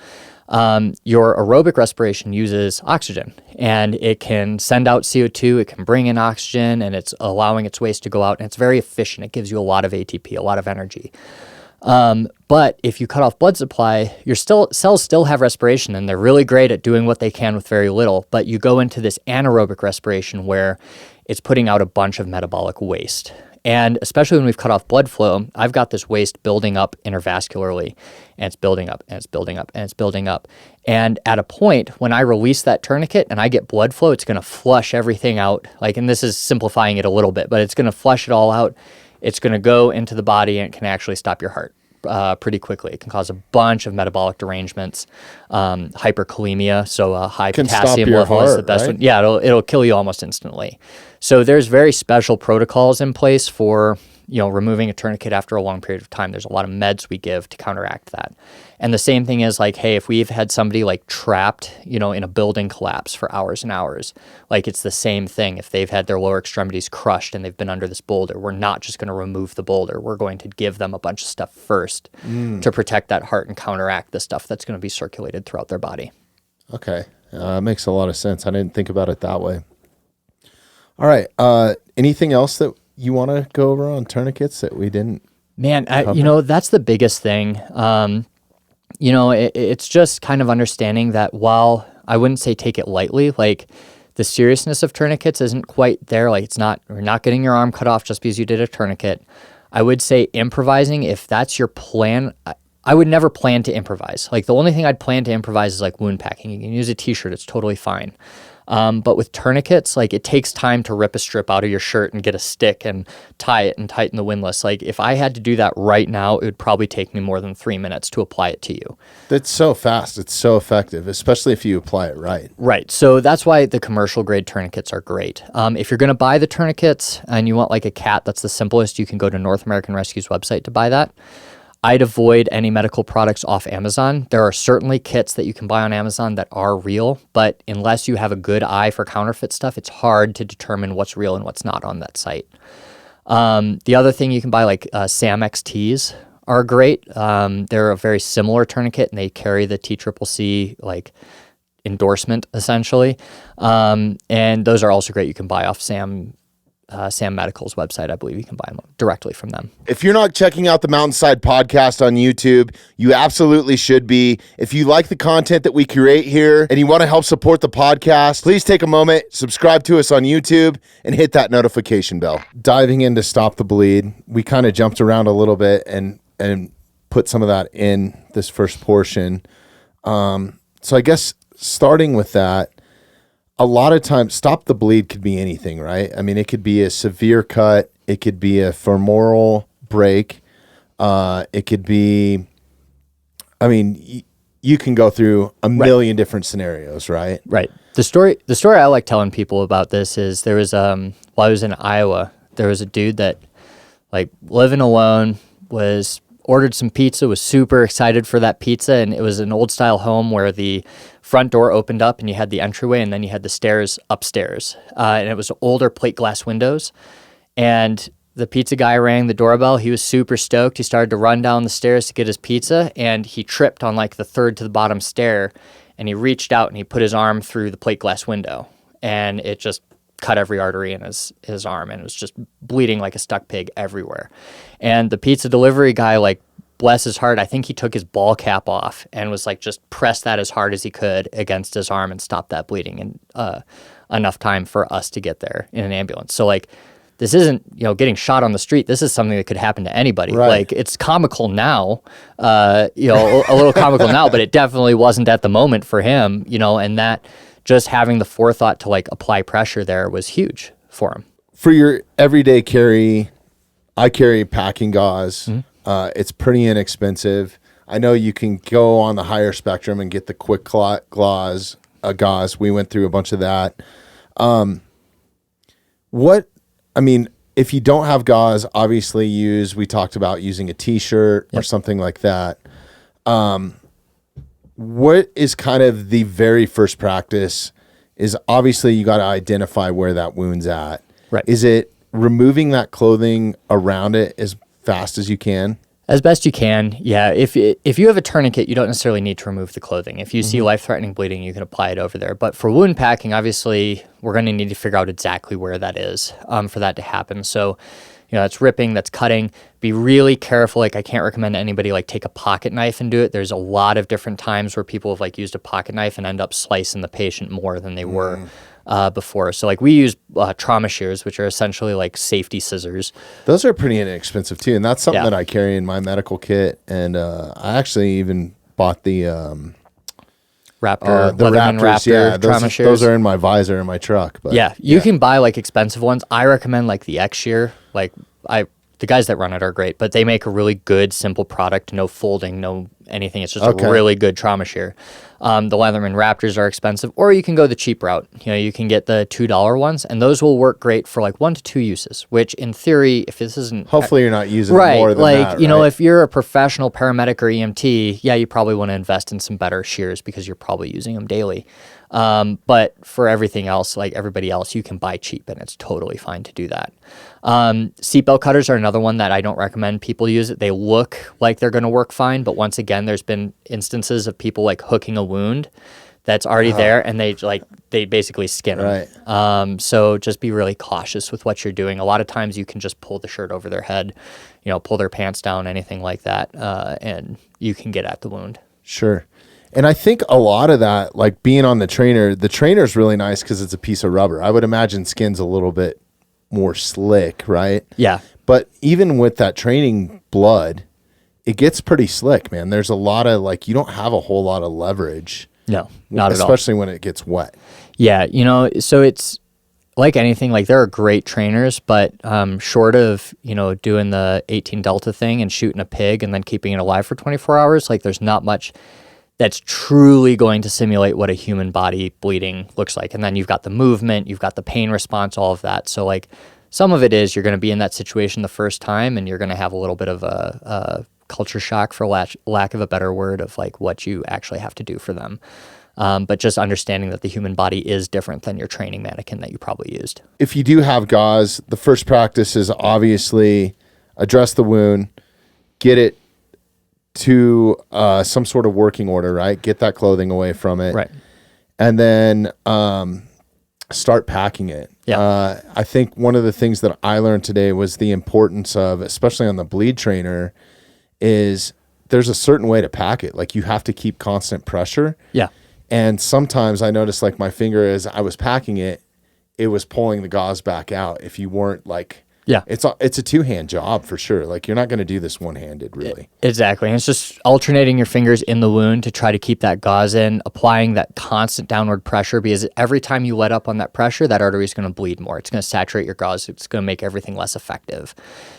Your aerobic respiration uses oxygen, and it can send out CO2, it can bring in oxygen, and it's allowing its waste to go out, and it's very efficient. It gives you a lot of ATP, a lot of energy. But if you cut off blood supply, your cells still have respiration, and they're really great at doing what they can with very little, but you go into this anaerobic respiration where it's putting out a bunch of metabolic waste. And especially when we've cut off blood flow, I've got this waste building up intervascularly, and it's building up, and it's building up, and it's building up. And at a point, when I release that tourniquet and I get blood flow, it's going to flush everything out. And this is simplifying it a little bit, but it's going to flush it all out. It's going to go into the body, and it can actually stop your heart pretty quickly. It can cause a bunch of metabolic derangements, hyperkalemia, so a high potassium level is the best one. Yeah, it'll kill you almost instantly. So there's very special protocols in place for removing a tourniquet after a long period of time. There's a lot of meds we give to counteract that. And the same thing is hey, if we've had somebody trapped, in a building collapse for hours and hours, it's the same thing. If they've had their lower extremities crushed and they've been under this boulder, we're not just going to remove the boulder. We're going to give them a bunch of stuff first to protect that heart and counteract the stuff that's going to be circulated throughout their body. Okay. Makes a lot of sense. I didn't think about it that way. All right. Anything else that you want to go over on tourniquets that we didn't? Man, that's the biggest thing. It's just kind of understanding that while I wouldn't say take it lightly, like the seriousness of tourniquets isn't quite there. Like you're not getting your arm cut off just because you did a tourniquet. I would say improvising, if that's your plan, I would never plan to improvise. Like the only thing I'd plan to improvise is like wound packing. You can use a t-shirt, it's totally fine. But with tourniquets, like it takes time to rip a strip out of your shirt and get a stick and tie it and tighten the windlass. Like if I had to do that right now, it would probably take me more than 3 minutes to apply it to you. That's so fast. It's so effective, especially if you apply it right. Right. So that's why the commercial grade tourniquets are great. If you're going to buy the tourniquets and you want like a cat, that's the simplest. You can go to North American Rescue's website to buy that. I'd avoid any medical products off Amazon. There are certainly kits that you can buy on Amazon that are real, but unless you have a good eye for counterfeit stuff, it's hard to determine what's real and what's not on that site. The other thing you can buy, like SAM XTs, are great. They're a very similar tourniquet, and they carry the TCCC like endorsement essentially, and those are also great. You can buy off Sam Medical's website. I believe you can buy them directly from them. If you're not checking out the Mountainside Podcast on YouTube, you absolutely should be. If you like the content that we create here and you want to help support the podcast, please take a moment, subscribe to us on YouTube, and hit that notification bell. Diving into Stop the Bleed, we kind of jumped around a little bit and put some of that in this first portion. So I guess starting with that, a lot of times, Stop the Bleed could be anything, right? I mean, it could be a severe cut. It could be a femoral break. It could be, you can go through a million different scenarios, right? Right. The story I like telling people about this is there was, while I was in Iowa, there was a dude that, like, living alone, ordered some pizza, was super excited for that pizza, and it was an old style home where the front door opened up and you had the entryway and then you had the stairs upstairs. And it was older plate glass windows. And the pizza guy rang the doorbell. He was super stoked. He started to run down the stairs to get his pizza, and he tripped on like the third to the bottom stair, and he reached out and he put his arm through the plate glass window, and it just cut every artery in his arm, and it was just bleeding like a stuck pig everywhere. And the pizza delivery guy, like, bless his heart, I think he took his ball cap off and was like just pressed that as hard as he could against his arm and stopped that bleeding in enough time for us to get there in an ambulance. So like, this isn't, getting shot on the street. This is something that could happen to anybody. Right. Like, it's comical now, a little comical now, but it definitely wasn't at the moment for him, and that just having the forethought to like apply pressure there was huge for him. For your everyday carry, I carry packing gauze. Mm-hmm. It's pretty inexpensive. I know you can go on the higher spectrum and get the quick gauze. We went through a bunch of that. If you don't have gauze, obviously we talked about using a t-shirt or something like that. What is kind of the very first practice is obviously you got to identify where that wound's at. Right. Is it removing that clothing around it as fast as you can? As best you can, yeah. If you have a tourniquet, you don't necessarily need to remove the clothing. If you see life-threatening bleeding, you can apply it over there. But for wound packing, obviously, we're going to need to figure out exactly where that is for that to happen. So, that's ripping, that's cutting. Be really careful. Like, I can't recommend anybody take a pocket knife and do it. There's a lot of different times where people have used a pocket knife and end up slicing the patient more than they were before. So we use trauma shears, which are essentially safety scissors. Those are pretty inexpensive too. And that's something that I carry in my medical kit. And I actually even bought the Raptor trauma shears. Those are in my visor in my truck. But you can buy expensive ones. I recommend the X shear. The guys that run it are great, but they make a really good, simple product. No folding, no anything. It's just a really good trauma shear. The Leatherman Raptors are expensive, or you can go the cheap route. You can get the $2 ones, and those will work great for 1 to 2 uses, which in theory, if this isn't... Hopefully you're not using more than that, right? If you're a professional paramedic or EMT, you probably want to invest in some better shears because you're probably using them daily. But for everything else, everybody else, you can buy cheap, and it's totally fine to do that. Seatbelt cutters are another one that I don't recommend people use it. They look like they're going to work fine, but once again, there's been instances of people hooking a wound that's already there, and they basically skin them. Right. So just be really cautious with what you're doing. A lot of times you can just pull the shirt over their head, pull their pants down, anything like that, and you can get at the wound. Sure. And I think a lot of that, like being on the trainer's really nice because it's a piece of rubber. I would imagine skin's a little bit more slick, right? Yeah. But even with that training blood, it gets pretty slick, man. There's a lot of you don't have a whole lot of leverage. No, not at all. Especially when it gets wet. Yeah, so it's like anything, there are great trainers, but short of, doing the 18 Delta thing and shooting a pig and then keeping it alive for 24 hours, there's not much that's truly going to simulate what a human body bleeding looks like. And then you've got the movement, you've got the pain response, all of that. So some of it is you're going to be in that situation the first time and you're going to have a little bit of a culture shock, for lack of a better word, of what you actually have to do for them. But just understanding that the human body is different than your training mannequin that you probably used. If you do have gauze, the first practice is obviously address the wound, get it to some sort of working order, right? Get that clothing away from it. Right. And then start packing it. Yeah. I think one of the things that I learned today was the importance of, especially on the bleed trainer, is there's a certain way to pack it. You have to keep constant pressure. Yeah. And sometimes I noticed my finger, as I was packing it, it was pulling the gauze back out. If you weren't yeah, it's a two-hand job for sure. You're not going to do this one-handed, really. Exactly. And it's just alternating your fingers in the wound to try to keep that gauze in, applying that constant downward pressure, because every time you let up on that pressure, that artery is going to bleed more. It's going to saturate your gauze. It's going to make everything less effective.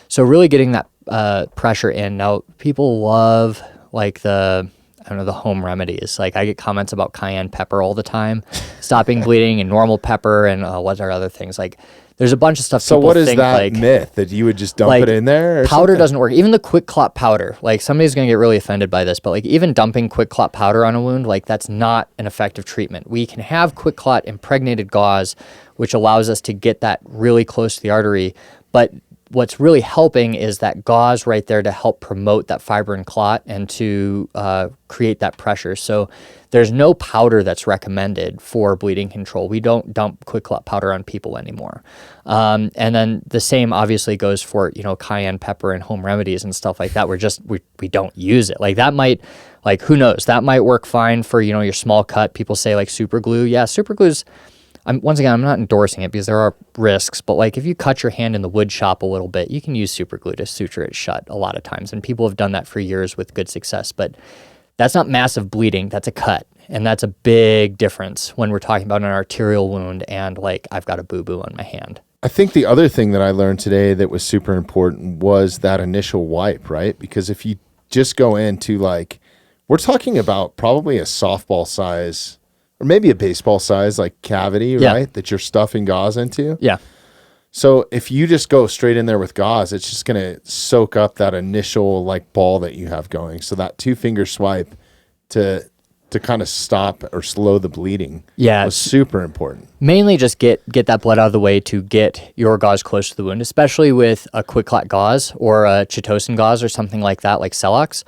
So really getting that pressure in. Now, people love the home remedies. I get comments about cayenne pepper all the time, stopping bleeding, and normal pepper, and what are other things. There's a bunch of stuff. So what is that myth that you would just dump it in there? Powder doesn't work. Even the quick clot powder. Somebody's going to get really offended by this, but even dumping quick clot powder on a wound, that's not an effective treatment. We can have quick clot impregnated gauze, which allows us to get that really close to the artery, but what's really helping is that gauze right there to help promote that fibrin clot and to create that pressure. So there's no powder that's recommended for bleeding control. We don't dump quick clot powder on people anymore. And then the same obviously goes for, cayenne pepper and home remedies and stuff like that. We don't use it. That might, who knows? That might work fine for, your small cut. People say super glue. Yeah, super glue's, once again, I'm not endorsing it because there are risks, but if you cut your hand in the wood shop a little bit, you can use super glue to suture it shut a lot of times. And people have done that for years with good success, but that's not massive bleeding. That's a cut. And that's a big difference when we're talking about an arterial wound and I've got a boo-boo on my hand. I think the other thing that I learned today that was super important was that initial wipe, right? Because if you just go into we're talking about probably a softball size or maybe a baseball size cavity, right? That you're stuffing gauze into. Yeah. So if you just go straight in there with gauze, it's just going to soak up that initial ball that you have going. So that 2-finger swipe to kind of stop or slow the bleeding was super important. Mainly just get that blood out of the way to get your gauze close to the wound, especially with a quick clot gauze or a Chitosan gauze or something like that, like Celox.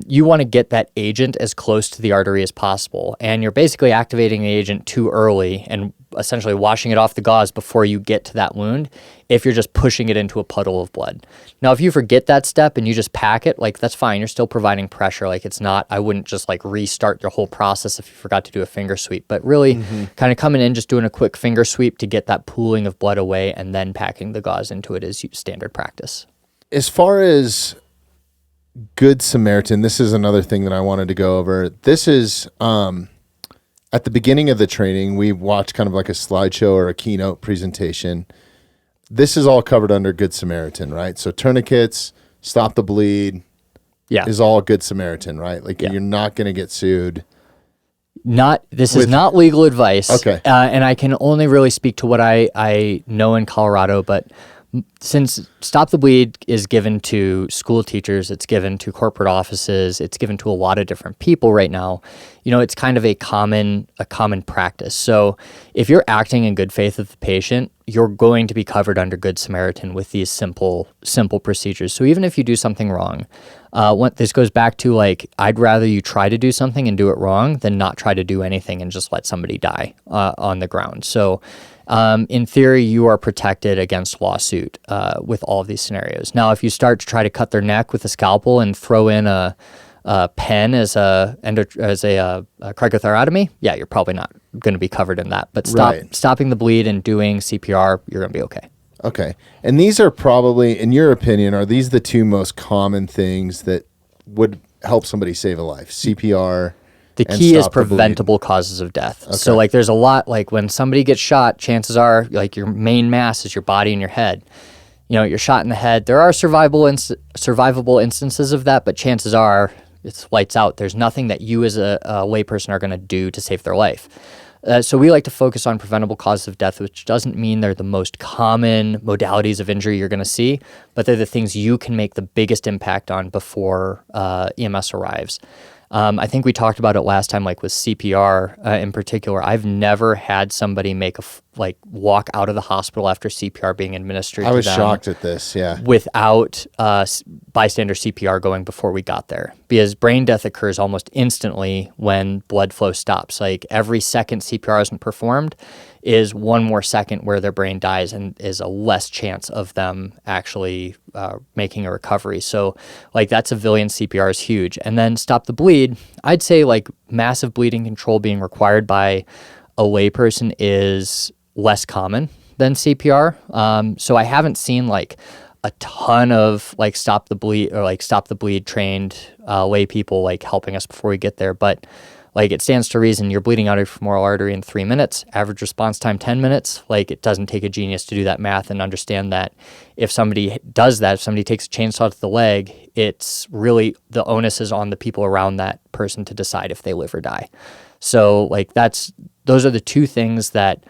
You want to get that agent as close to the artery as possible. And you're basically activating the agent too early and essentially washing it off the gauze before you get to that wound if you're just pushing it into a puddle of blood. Now, if you forget that step and you just pack it, that's fine. You're still providing pressure. It's not, I wouldn't just restart your whole process if you forgot to do a finger sweep, but really kind of coming in, just doing a quick finger sweep to get that pooling of blood away and then packing the gauze into it is standard practice. As far as Good Samaritan, this is another thing that I wanted to go over. This is at the beginning of the training, we watched kind of a slideshow or a keynote presentation. This is all covered under Good Samaritan, right? So tourniquets, stop the bleed, is all Good Samaritan, right? You're not going to get sued. This is not legal advice. Okay. And I can only really speak to what I know in Colorado, but since Stop the Bleed is given to school teachers, it's given to corporate offices, it's given to a lot of different people right now, it's kind of a common practice. So if you're acting in good faith with the patient, you're going to be covered under Good Samaritan with these simple procedures. So even if you do something wrong, this goes back to I'd rather you try to do something and do it wrong than not try to do anything and just let somebody die on the ground. So in theory, you are protected against lawsuit with all of these scenarios. Now, if you start to try to cut their neck with a scalpel and throw in a pen as a cricothyrotomy, yeah, you're probably not going to be covered in that. But stopping the bleed and doing CPR, you're going to be okay. Okay. And these are probably, in your opinion, are these the two most common things that would help somebody save a life? CPR. The key is preventable causes of death. Okay. So there's a lot, when somebody gets shot, chances are your main mass is your body and your head. You're shot in the head. There are survivable instances of that, but chances are it's lights out. There's nothing that you as a layperson are going to do to save their life. So we like to focus on preventable causes of death, which doesn't mean they're the most common modalities of injury you're going to see, but they're the things you can make the biggest impact on before EMS arrives. I think we talked about it last time, with CPR in particular. I've never had somebody walk out of the hospital after CPR being administered. I was shocked at this, yeah. Without bystander CPR going before we got there, because brain death occurs almost instantly when blood flow stops. Every second CPR isn't performed is one more second where their brain dies and is a less chance of them actually making a recovery. So that civilian CPR is huge. And then Stop the Bleed, I'd say massive bleeding control being required by a layperson is less common than CPR. So I haven't seen a ton of Stop the Bleed or Stop the Bleed trained lay people helping us before we get there. But it stands to reason you're bleeding out of your femoral artery in 3 minutes, average response time 10 minutes. It doesn't take a genius to do that math and understand that if somebody does that, if somebody takes a chainsaw to the leg, it's really the onus is on the people around that person to decide if they live or die. So those are the two things that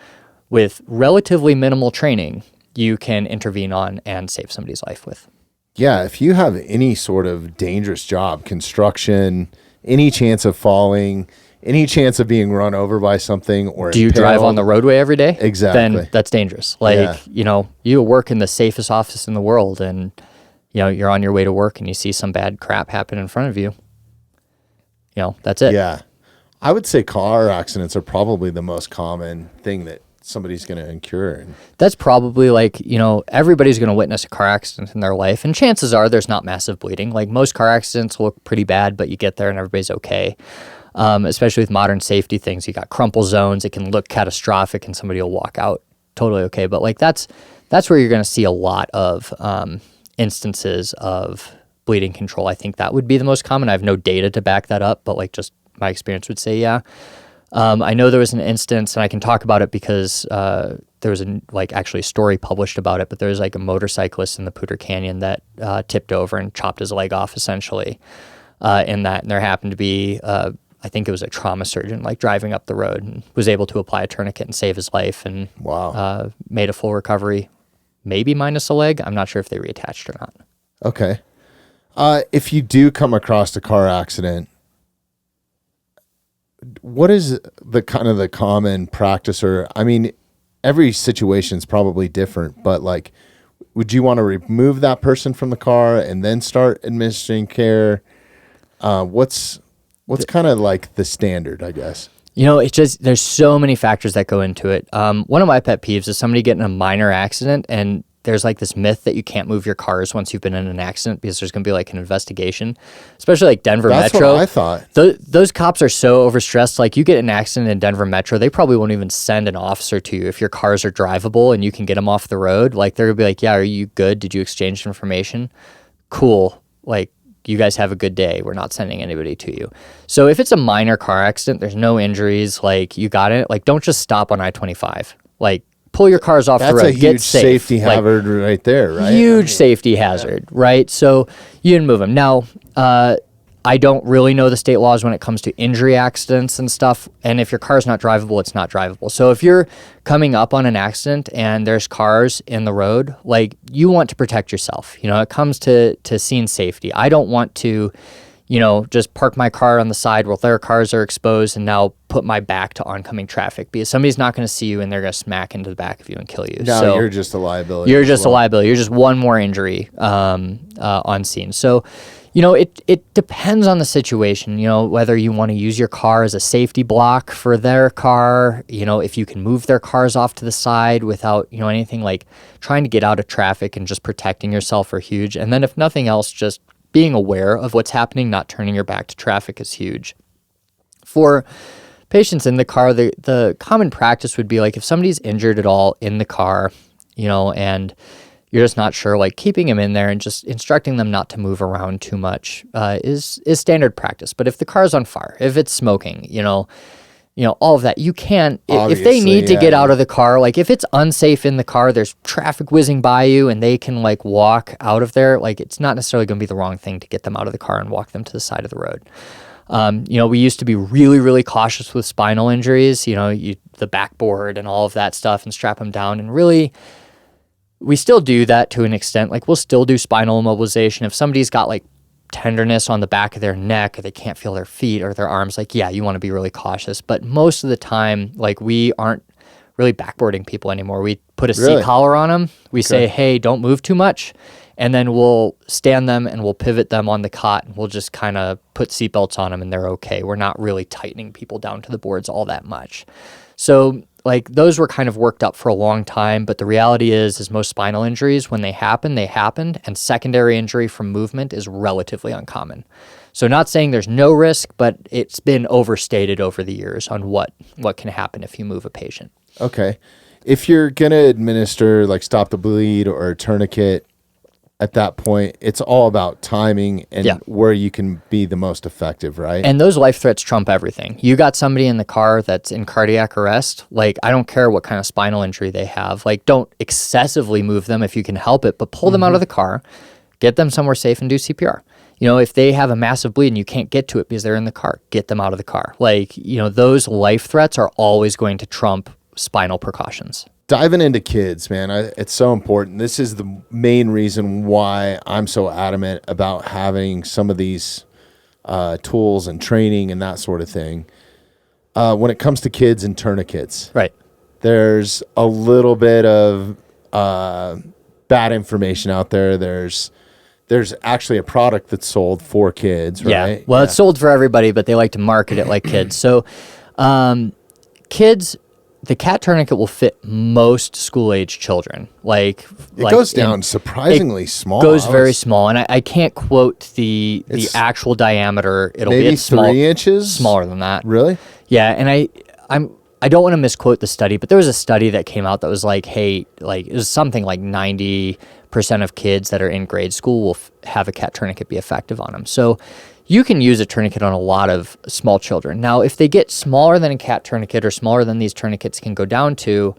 with relatively minimal training, you can intervene on and save somebody's life with. Yeah, if you have any sort of dangerous job, construction, any chance of falling, any chance of being run over by something or do you drive on the roadway every day? Exactly. Then that's dangerous. You work in the safest office in the world and you're on your way to work and you see some bad crap happen in front of you. That's it. Yeah. I would say car accidents are probably the most common thing that somebody's going to incur. That's probably everybody's going to witness a car accident in their life, and chances are there's not massive bleeding. Most car accidents look pretty bad, but you get there and everybody's okay. Especially with modern safety things, you got crumple zones. It can look catastrophic and somebody will walk out totally okay. But that's where you're going to see a lot of instances of bleeding control. I think that would be the most common. I have no data to back that up, but just my experience would say, yeah. I know there was an instance, and I can talk about it because there was actually a story published about it, but there was a motorcyclist in the Poudre Canyon that tipped over and chopped his leg off essentially in that. And there happened to be, I think it was a trauma surgeon driving up the road and was able to apply a tourniquet and save his life and made a full recovery, maybe minus a leg. I'm not sure if they reattached or not. Okay. If you do come across a car accident, what is the common practice? Or, every situation is probably different, but would you want to remove that person from the car and then start administering care? What's kind of the standard, I guess? It's just, there's so many factors that go into it. One of my pet peeves is somebody getting a minor accident and there's this myth that you can't move your cars once you've been in an accident because there's going to be an investigation, especially Denver Metro. That's what I thought. Those cops are so overstressed. You get in an accident in Denver Metro, they probably won't even send an officer to you if your cars are drivable and you can get them off the road. They're going to be yeah, are you good? Did you exchange information? Cool. You guys have a good day. We're not sending anybody to you. So if it's a minor car accident, there's no injuries, you got it. Don't just stop on I-25. Pull your cars off the road. That's a huge safety hazard right there, right? Huge safety hazard, right? So you didn't move them. Now, I don't really know the state laws when it comes to injury accidents and stuff. And if your car's not drivable, it's not drivable. So if you're coming up on an accident and there's cars in the road, like, you want to protect yourself. You know, it comes to scene safety. I don't want to, you know, just park my car on the side while their cars are exposed and now put my back to oncoming traffic, because somebody's not going to see you and they're going to smack into the back of you and kill you. No, so you're just a liability. You're just a liability. You're just one more injury on scene. So, you know, it depends on the situation, you know, whether you want to use your car as a safety block for their car, you know, if you can move their cars off to the side without, you know, anything, like trying to get out of traffic and just protecting yourself are huge. And then if nothing else, just being aware of what's happening, not turning your back to traffic is huge. For patients in the car, the common practice would be, like, if somebody's injured at all in the car, you know, and you're just not sure, like, keeping them in there and just instructing them not to move around too much is standard practice. But if the car's on fire, if it's smoking, you know, all of that, you can, if they need to get out of the car, like, if it's unsafe in the car, there's traffic whizzing by you and they can, like, walk out of there, like, it's not necessarily going to be the wrong thing to get them out of the car and walk them to the side of the road. You know, we used to be really, really cautious with spinal injuries, you know, the backboard and all of that stuff, and strap them down. And really, we still do that to an extent. Like, we'll still do spinal immobilization. If somebody's got, like, tenderness on the back of their neck, or they can't feel their feet or their arms, like, yeah, you want to be really cautious. But most of the time, like, we aren't really backboarding people anymore. We put a seat collar on them. We say, hey, don't move too much. And then we'll stand them and we'll pivot them on the cot, and we'll just kind of put seatbelts on them and they're okay. We're not really tightening people down to the boards all that much. So, like, those were kind of worked up for a long time, but the reality is most spinal injuries, when they happened, and secondary injury from movement is relatively uncommon. So, not saying there's no risk, but it's been overstated over the years on what can happen if you move a patient. Okay. If you're going to administer, like, stop the bleed or a tourniquet, at that point, it's all about timing and where you can be the most effective, right? And those life threats trump everything. You got somebody in the car that's in cardiac arrest, like, I don't care what kind of spinal injury they have. Like, don't excessively move them if you can help it, but pull them out of the car, get them somewhere safe, and do CPR. You know, if they have a massive bleed and you can't get to it because they're in the car, get them out of the car. Like, you know, those life threats are always going to trump spinal precautions. Diving into kids, man, it's so important. This is the main reason why I'm so adamant about having some of these tools and training and that sort of thing. When it comes to kids and tourniquets, right? There's a little bit of bad information out there. There's actually a product that's sold for kids, right? Yeah. Well, it's sold for everybody, but they like to market it like kids. So, kids. The cat tourniquet will fit most school-age children. It goes down surprisingly small. It goes very small, and I can't quote the actual diameter. It'll maybe be small, 3 inches? Smaller than that. Really? Yeah, and I don't want to misquote the study, but there was a study that came out that was like, hey, like, it was something like 90% of kids that are in grade school will have a cat tourniquet be effective on them. So you can use a tourniquet on a lot of small children. Now, if they get smaller than a cat tourniquet or smaller than these tourniquets can go down to,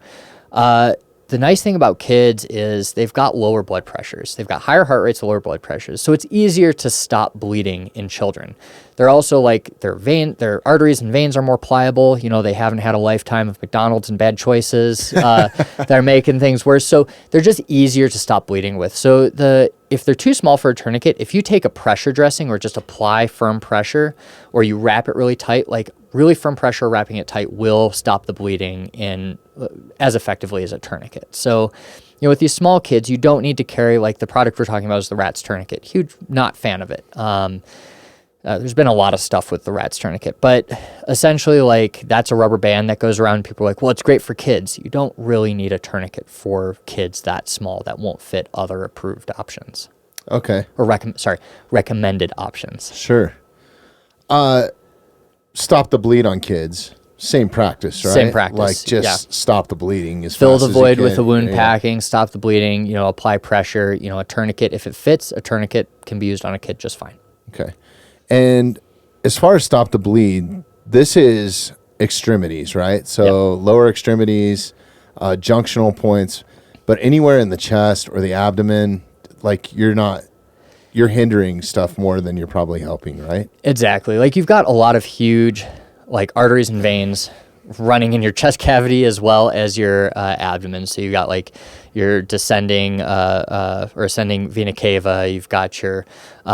the nice thing about kids is they've got lower blood pressures. They've got higher heart rates, lower blood pressures. So it's easier to stop bleeding in children. They're also, like, their arteries and veins are more pliable. You know, they haven't had a lifetime of McDonald's and bad choices that are making things worse. So they're just easier to stop bleeding with. So if they're too small for a tourniquet, if you take a pressure dressing or just apply firm pressure, or you wrap it really tight, like, really firm pressure, wrapping it tight will stop the bleeding as effectively as a tourniquet. So, you know, with these small kids, you don't need to carry, like, the product we're talking about is the Rat's tourniquet. Huge, not fan of it. There's been a lot of stuff with the Rat's tourniquet, but essentially, like, that's a rubber band that goes around. People are like, well, it's great for kids. You don't really need a tourniquet for kids that small that won't fit other approved options. Okay. Or recommended options. Sure. Stop the bleed on kids. Same practice, right? Same practice. Like, just stop the bleeding as Fill fast the as void you with the can. wound packing, stop the bleeding, you know, apply pressure. You know, a tourniquet, if it fits, a tourniquet can be used on a kid just fine. Okay. And as far as stop the bleed, this is extremities, right? So lower extremities, junctional points, but anywhere in the chest or the abdomen, like, you're not you're hindering stuff more than you're probably helping, right? Exactly. Like you've got a lot of huge like arteries and veins running in your chest cavity as well as your abdomen. So you got like your descending or ascending vena cava. You've got your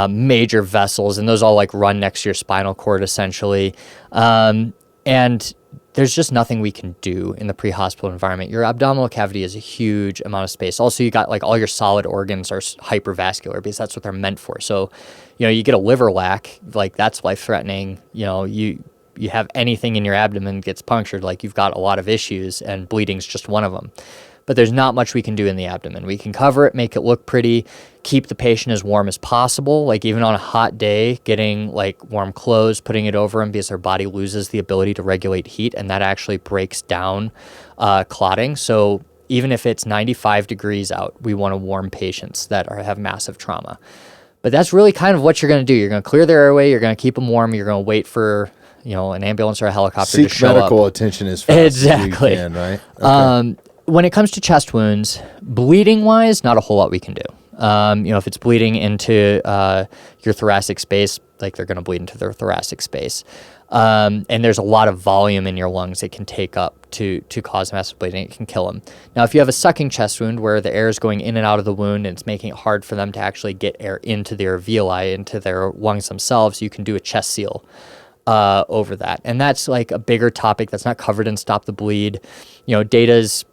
major vessels, and those all like run next to your spinal cord essentially. And there's just nothing we can do in the pre-hospital environment. Your abdominal cavity is a huge amount of space. Also, you got like all your solid organs are hypervascular because that's what they're meant for. So, you get a liver lack, like that's life-threatening. You have anything in your abdomen gets punctured, like you've got a lot of issues, and bleeding's just one of them. But there's not much we can do in the abdomen. We can cover it, make it look pretty, keep the patient as warm as possible. Like even on a hot day, getting like warm clothes, putting it over them because their body loses the ability to regulate heat, and that actually breaks down clotting. So even if it's 95 degrees out, we want to warm patients that have massive trauma. But that's really kind of what you're going to do. You're going to clear their airway. You're going to keep them warm. You're going to wait for an ambulance or a helicopter to show up. Seek medical attention as fast as you can, right? Okay. When it comes to chest wounds, bleeding-wise, not a whole lot we can do. If it's bleeding into your thoracic space, like they're going to bleed into their thoracic space. And there's a lot of volume in your lungs it can take up to cause massive bleeding. It can kill them. Now, if you have a sucking chest wound where the air is going in and out of the wound and it's making it hard for them to actually get air into their alveoli, into their lungs themselves, you can do a chest seal over that. And that's like a bigger topic that's not covered in Stop the Bleed. Data's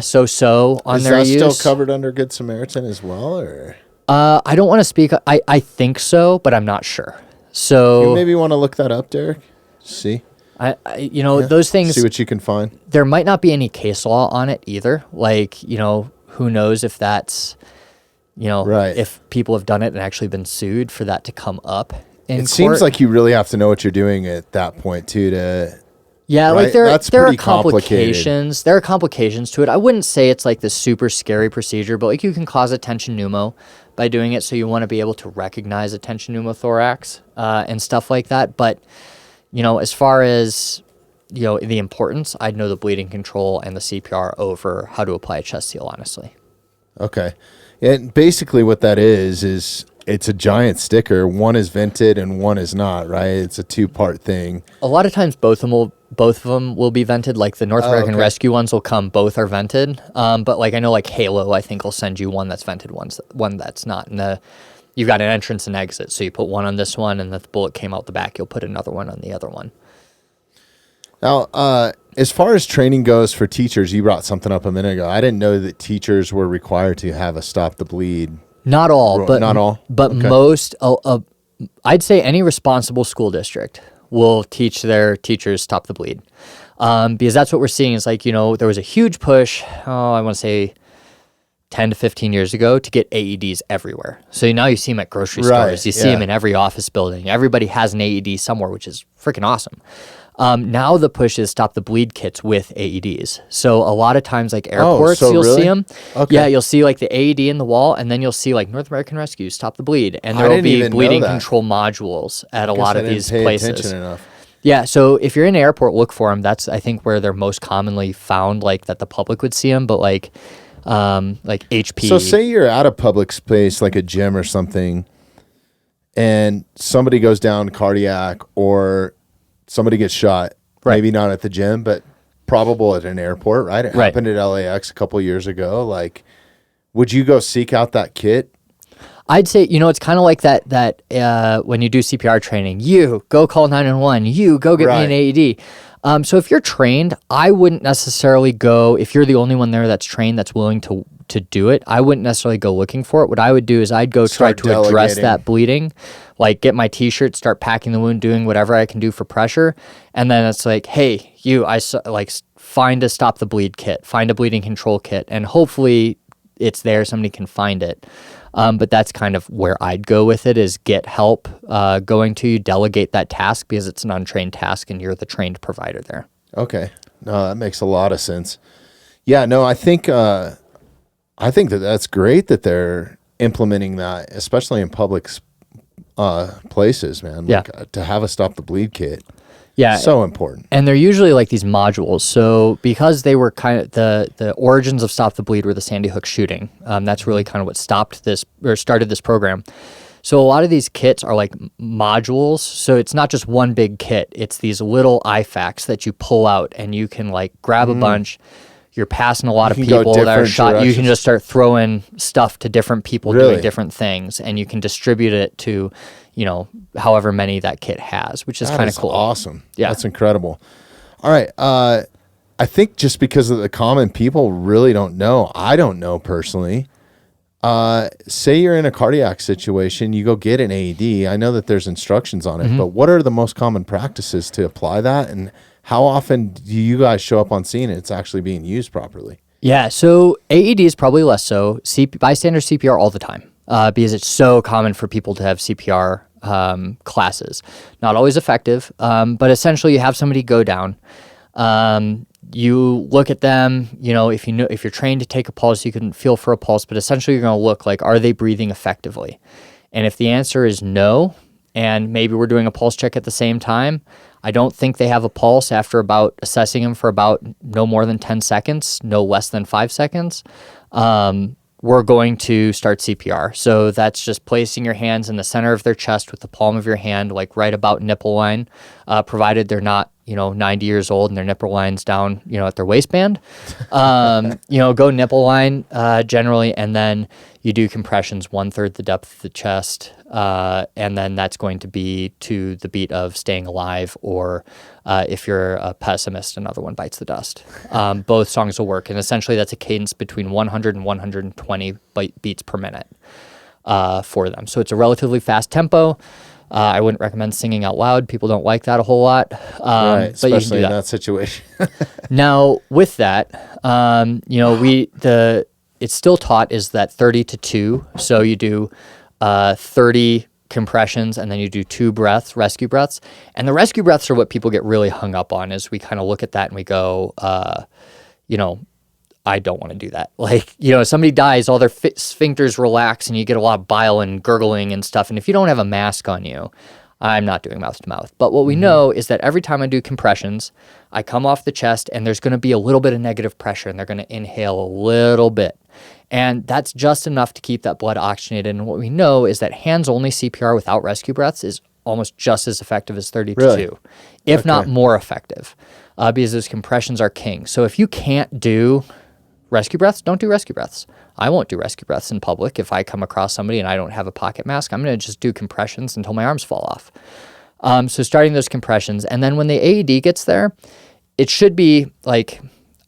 so on their use. Is that still covered under Good Samaritan as well, or? I don't want to speak. I think so, but I'm not sure. So you maybe want to look that up, Derek. See. Those things. See what you can find. There might not be any case law on it either. Like, who knows if that's, right. if people have done it and actually been sued for that to come up in court. Seems like you really have to know what you're doing at that point too Yeah, right? like there are complicated. complications. There are complications to it. I wouldn't say it's like this super scary procedure, but like you can cause a tension pneumo by doing it. So you want to be able to recognize a tension pneumothorax and stuff like that. But as far as the importance, I'd know the bleeding control and the CPR over how to apply a chest seal. Honestly. Okay. And basically, what that is it's a giant sticker. One is vented and one is not. Right? It's a 2-part thing. A lot of times, both of them will be vented. Like the North American Rescue ones will come, both are vented. But like I know like Halo, I think will send you one that's vented, one that's not. And you've got an entrance and exit. So you put one on this one, and if the bullet came out the back, you'll put another one on the other one. Now, as far as training goes for teachers, you brought something up a minute ago. I didn't know that teachers were required to have a Stop the Bleed. Not all, but okay. Most. I'd say any responsible school district will teach their teachers Stop the Bleed, because that's what we're seeing. Is like there was a huge push. I want to say 10 to 15 years ago to get AEDs everywhere. So now you see them at grocery stores. You see them in every office building. Everybody has an AED somewhere, which is freaking awesome. Now the push is Stop the Bleed kits with AEDs. So a lot of times, like airports, you'll see them. Okay. Yeah, you'll see like the AED in the wall, and then you'll see like North American Rescue Stop the Bleed, and there will be bleeding control modules at a lot of these places. Yeah, so if you're in an airport, look for them. That's I think where they're most commonly found, like that the public would see them. But like HP. So say you're at a public space like a gym or something, and somebody goes down cardiac or somebody gets shot, right. Maybe not at the gym, but probable at an airport, right? It happened at LAX a couple years ago. Like, would you go seek out that kit? I'd say, it's kind of like that when you do CPR training, you go call 911, you go get me an AED. So if you're trained, I wouldn't necessarily go, if you're the only one there that's trained, that's willing to do it, I wouldn't necessarily go looking for it. What I would do is I'd go try to address that bleeding, like get my t-shirt, start packing the wound, doing whatever I can do for pressure. And then it's like, hey, find a Stop the Bleed kit, find a bleeding control kit, and hopefully it's there, somebody can find it. But that's kind of where I'd go with it, is get help going to you, delegate that task because it's an untrained task and you're the trained provider there. Okay. No, that makes a lot of sense. Yeah, no, I think that's great that they're implementing that, especially in public places, man. Like, to have a Stop the Bleed kit. Yeah. So important. And they're usually like these modules. So because they were kind of the origins of Stop the Bleed were the Sandy Hook shooting. That's really kind of what started this program. So a lot of these kits are like modules. So it's not just one big kit. It's these little IFAKs that you pull out, and you can like grab a bunch. You're passing a lot of people that are shot. You can just start throwing stuff to different people doing different things, and you can distribute it to, however many that kit has, which is kind of cool. Awesome. Yeah. That's incredible. All right. I think just because of the common people really don't know, I don't know personally. Say you're in a cardiac situation, you go get an AED. I know that there's instructions on it, but what are the most common practices to apply that? And how often do you guys show up on scene and it's actually being used properly? Yeah, so AED is probably less so. Bystander CPR all the time because it's so common for people to have CPR classes. Not always effective, but essentially you have somebody go down. You look at them, if you're trained to take a pulse, you can feel for a pulse, but essentially you're going to look like, are they breathing effectively? And if the answer is no, and maybe we're doing a pulse check at the same time, I don't think they have a pulse after about assessing them for about no more than 10 seconds, no less than 5 seconds. We're going to start CPR. So that's just placing your hands in the center of their chest with the palm of your hand, like right about nipple line, provided they're not, 90 years old and their nipple line's down, at their waistband. Go nipple line generally, and then you do compressions 1/3 the depth of the chest, and then that's going to be to the beat of Staying Alive, or if you're a pessimist, another one bites the dust. Both songs will work, and essentially that's a cadence between 100 and 120 beats per minute for them. So it's a relatively fast tempo. I wouldn't recommend singing out loud. People don't like that a whole lot. Right, especially in that situation. Now, with that, it's still taught is that 30 to 2. So you do 30 compressions, and then you do 2 breaths, rescue breaths. And the rescue breaths are what people get really hung up on, is we kind of look at that and we go, I don't want to do that. Like, somebody dies, all their sphincters relax, and you get a lot of bile and gurgling and stuff. And if you don't have a mask on you, I'm not doing mouth to mouth. But what we know is that every time I do compressions, I come off the chest and there's going to be a little bit of negative pressure, and they're going to inhale a little bit. And that's just enough to keep that blood oxygenated. And what we know is that hands-only CPR without rescue breaths is almost just as effective as 30 to 2, if not more effective, because those compressions are king. So if you can't do rescue breaths, don't do rescue breaths. I won't do rescue breaths in public. If I come across somebody and I don't have a pocket mask, I'm going to just do compressions until my arms fall off. So starting those compressions. And then when the AED gets there, it should be like,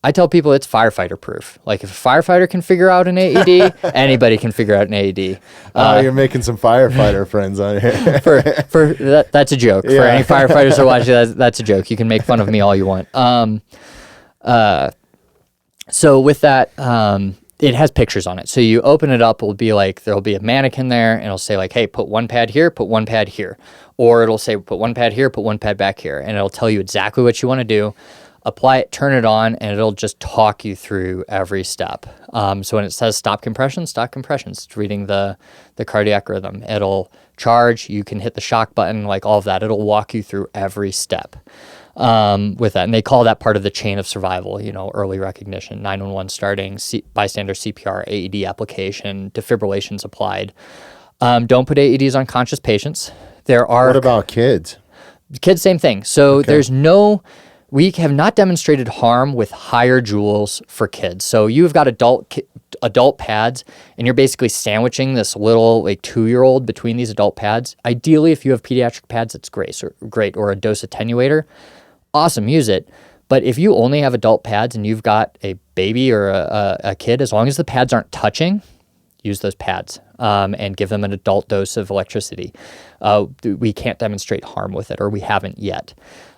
I tell people it's firefighter proof. Like, if a firefighter can figure out an AED, anybody can figure out an AED. You're making some firefighter friends on here. That's a joke. For any firefighters who are watching, that's a joke. You can make fun of me all you want. So with that, it has pictures on it. So you open it up, it'll be like, there'll be a mannequin there, and it'll say like, hey, put one pad here, put one pad here. Or it'll say, put one pad here, put one pad back here. And it'll tell you exactly what you want to do. Apply it, turn it on, and it'll just talk you through every step. So when it says stop compressions, it's reading the cardiac rhythm. It'll charge, you can hit the shock button, like all of that. It'll walk you through every step with that. And they call that part of the chain of survival, early recognition, 911 starting, bystander CPR, AED application, defibrillations applied. Don't put AEDs on conscious patients. What about kids? Kids, same thing. So we have not demonstrated harm with higher joules for kids. So you've got adult pads, and you're basically sandwiching this little 2-year-old between these adult pads. Ideally, if you have pediatric pads, it's great, or a dose attenuator. Awesome, use it. But if you only have adult pads and you've got a baby or a kid, as long as the pads aren't touching, use those pads and give them an adult dose of electricity. We can't demonstrate harm with it, or we haven't yet.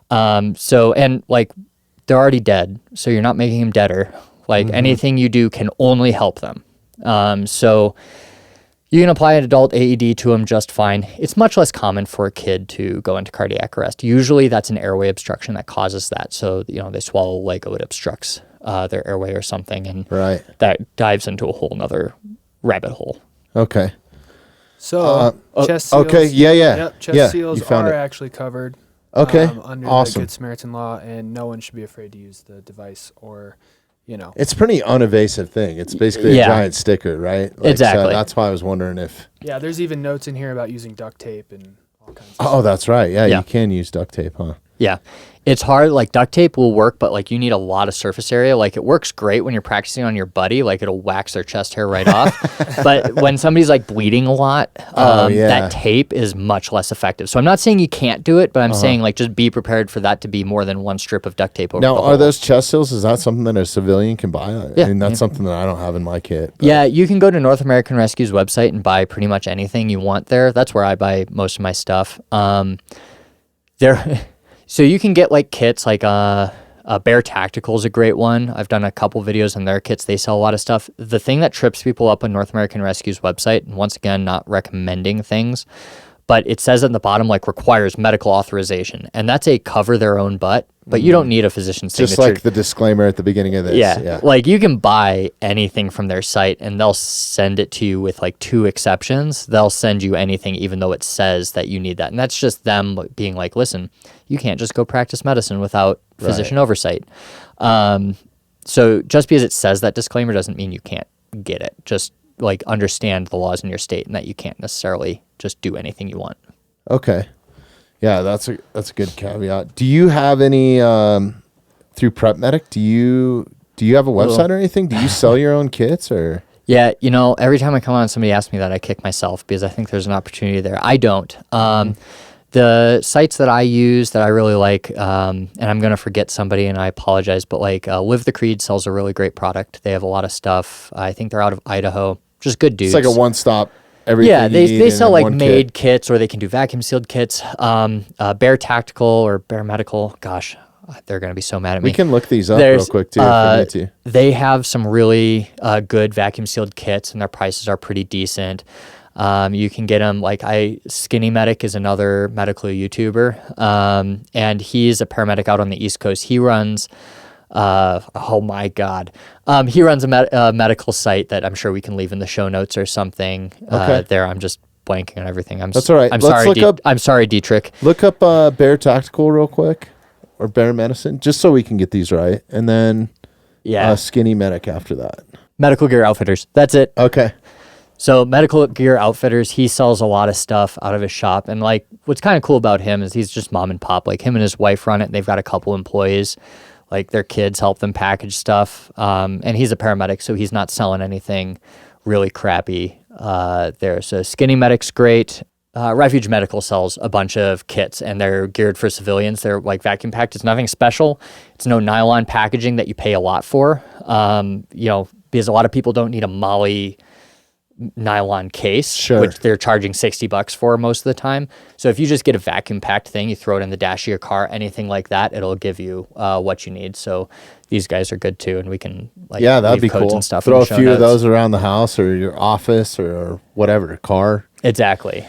They're already dead, so you're not making them deader. Anything you do can only help them. So you can apply an adult AED to them just fine. It's much less common for a kid to go into cardiac arrest. Usually that's an airway obstruction that causes that. So, they swallow Lego, it obstructs their airway or something, and that dives into a whole nother rabbit hole. Okay. So chest seals. Okay, yeah. Yep, chest seals are actually covered. Okay, under awesome. the Good Samaritan law, and no one should be afraid to use the device or, It's a pretty unevasive thing. It's basically a giant sticker, right? Exactly. So that's why I was wondering if... Yeah, there's even notes in here about using duct tape and all kinds of Oh, stuff. that's right. Yeah, you can use duct tape, huh? Yeah. It's hard. Like duct tape will work, but like you need a lot of surface area. Like it works great when you're practicing on your buddy, like it'll wax their chest hair right off. But when somebody's like bleeding a lot, that tape is much less effective. So I'm not saying you can't do it, but I'm saying like just be prepared for that to be more than one strip of duct tape over Now, the are hole. those chest seals, is that something that a civilian can buy? Yeah. I mean, that's something that I don't have in my kit. But. Yeah, you can go to North American Rescue's website and buy pretty much anything you want there. That's where I buy most of my stuff. So you can get like kits like Bear Tactical is a great one. I've done a couple videos on their kits. They sell a lot of stuff. The thing that trips people up on North American Rescue's website, and once again, not recommending things, but it says at the bottom like requires medical authorization, and that's a cover their own butt. But you don't need a physician's signature. Just like the disclaimer at the beginning of this. Yeah. Like you can buy anything from their site and they'll send it to you with like 2 exceptions. They'll send you anything even though it says that you need that. And that's just them being like, listen, you can't just go practice medicine without physician oversight. So just because it says that disclaimer doesn't mean you can't get it. Just like understand the laws in your state and that you can't necessarily just do anything you want. Okay. Yeah, that's a good caveat. Do you have any through Paramedic? Do you have a website or anything? Do you sell your own kits or? Yeah, every time I come on, somebody asks me that, I kick myself because I think there's an opportunity there. I don't. The sites that I use that I really like, and I'm going to forget somebody and I apologize, but like Live the Creed sells a really great product. They have a lot of stuff. I think they're out of Idaho. Just good dudes. It's like a one-stop. Everything yeah, they sell like kit. made kits, or they can do vacuum sealed kits. Bear Tactical or Bear Medical. Gosh, they're going to be so mad at me. We can look these up real quick too if we need to. They have some really good vacuum sealed kits, and their prices are pretty decent. You can get them like Skinny Medic is another medical YouTuber, and he's a paramedic out on the East Coast. He runs. Oh my God. He runs a medical site that I'm sure we can leave in the show notes or something. There, I'm just blanking on everything. That's all right. I'm sorry, Dietrich. Look up Bear Tactical real quick, or Bear Medicine, just so we can get these right, and then Skinny Medic after that. Medical Gear Outfitters. That's it. Okay. So Medical Gear Outfitters, he sells a lot of stuff out of his shop, and like what's kind of cool about him is he's just mom and pop. Like him and his wife run it. And they've got a couple employees. Like their kids help them package stuff. And he's a paramedic, so he's not selling anything really crappy there. So Skinny Medic's great. Refuge Medical sells a bunch of kits, and they're geared for civilians. They're like vacuum packed. It's nothing special. It's no nylon packaging that you pay a lot for. Because a lot of people don't need a Molly nylon case, which they're charging $60 for most of the time. So if you just get a vacuum packed thing, you throw it in the dash of your car, anything like that, it'll give you what you need. So these guys are good too, and we can that'd be cool. And stuff throw a few of those around the house or your office or whatever car. Exactly.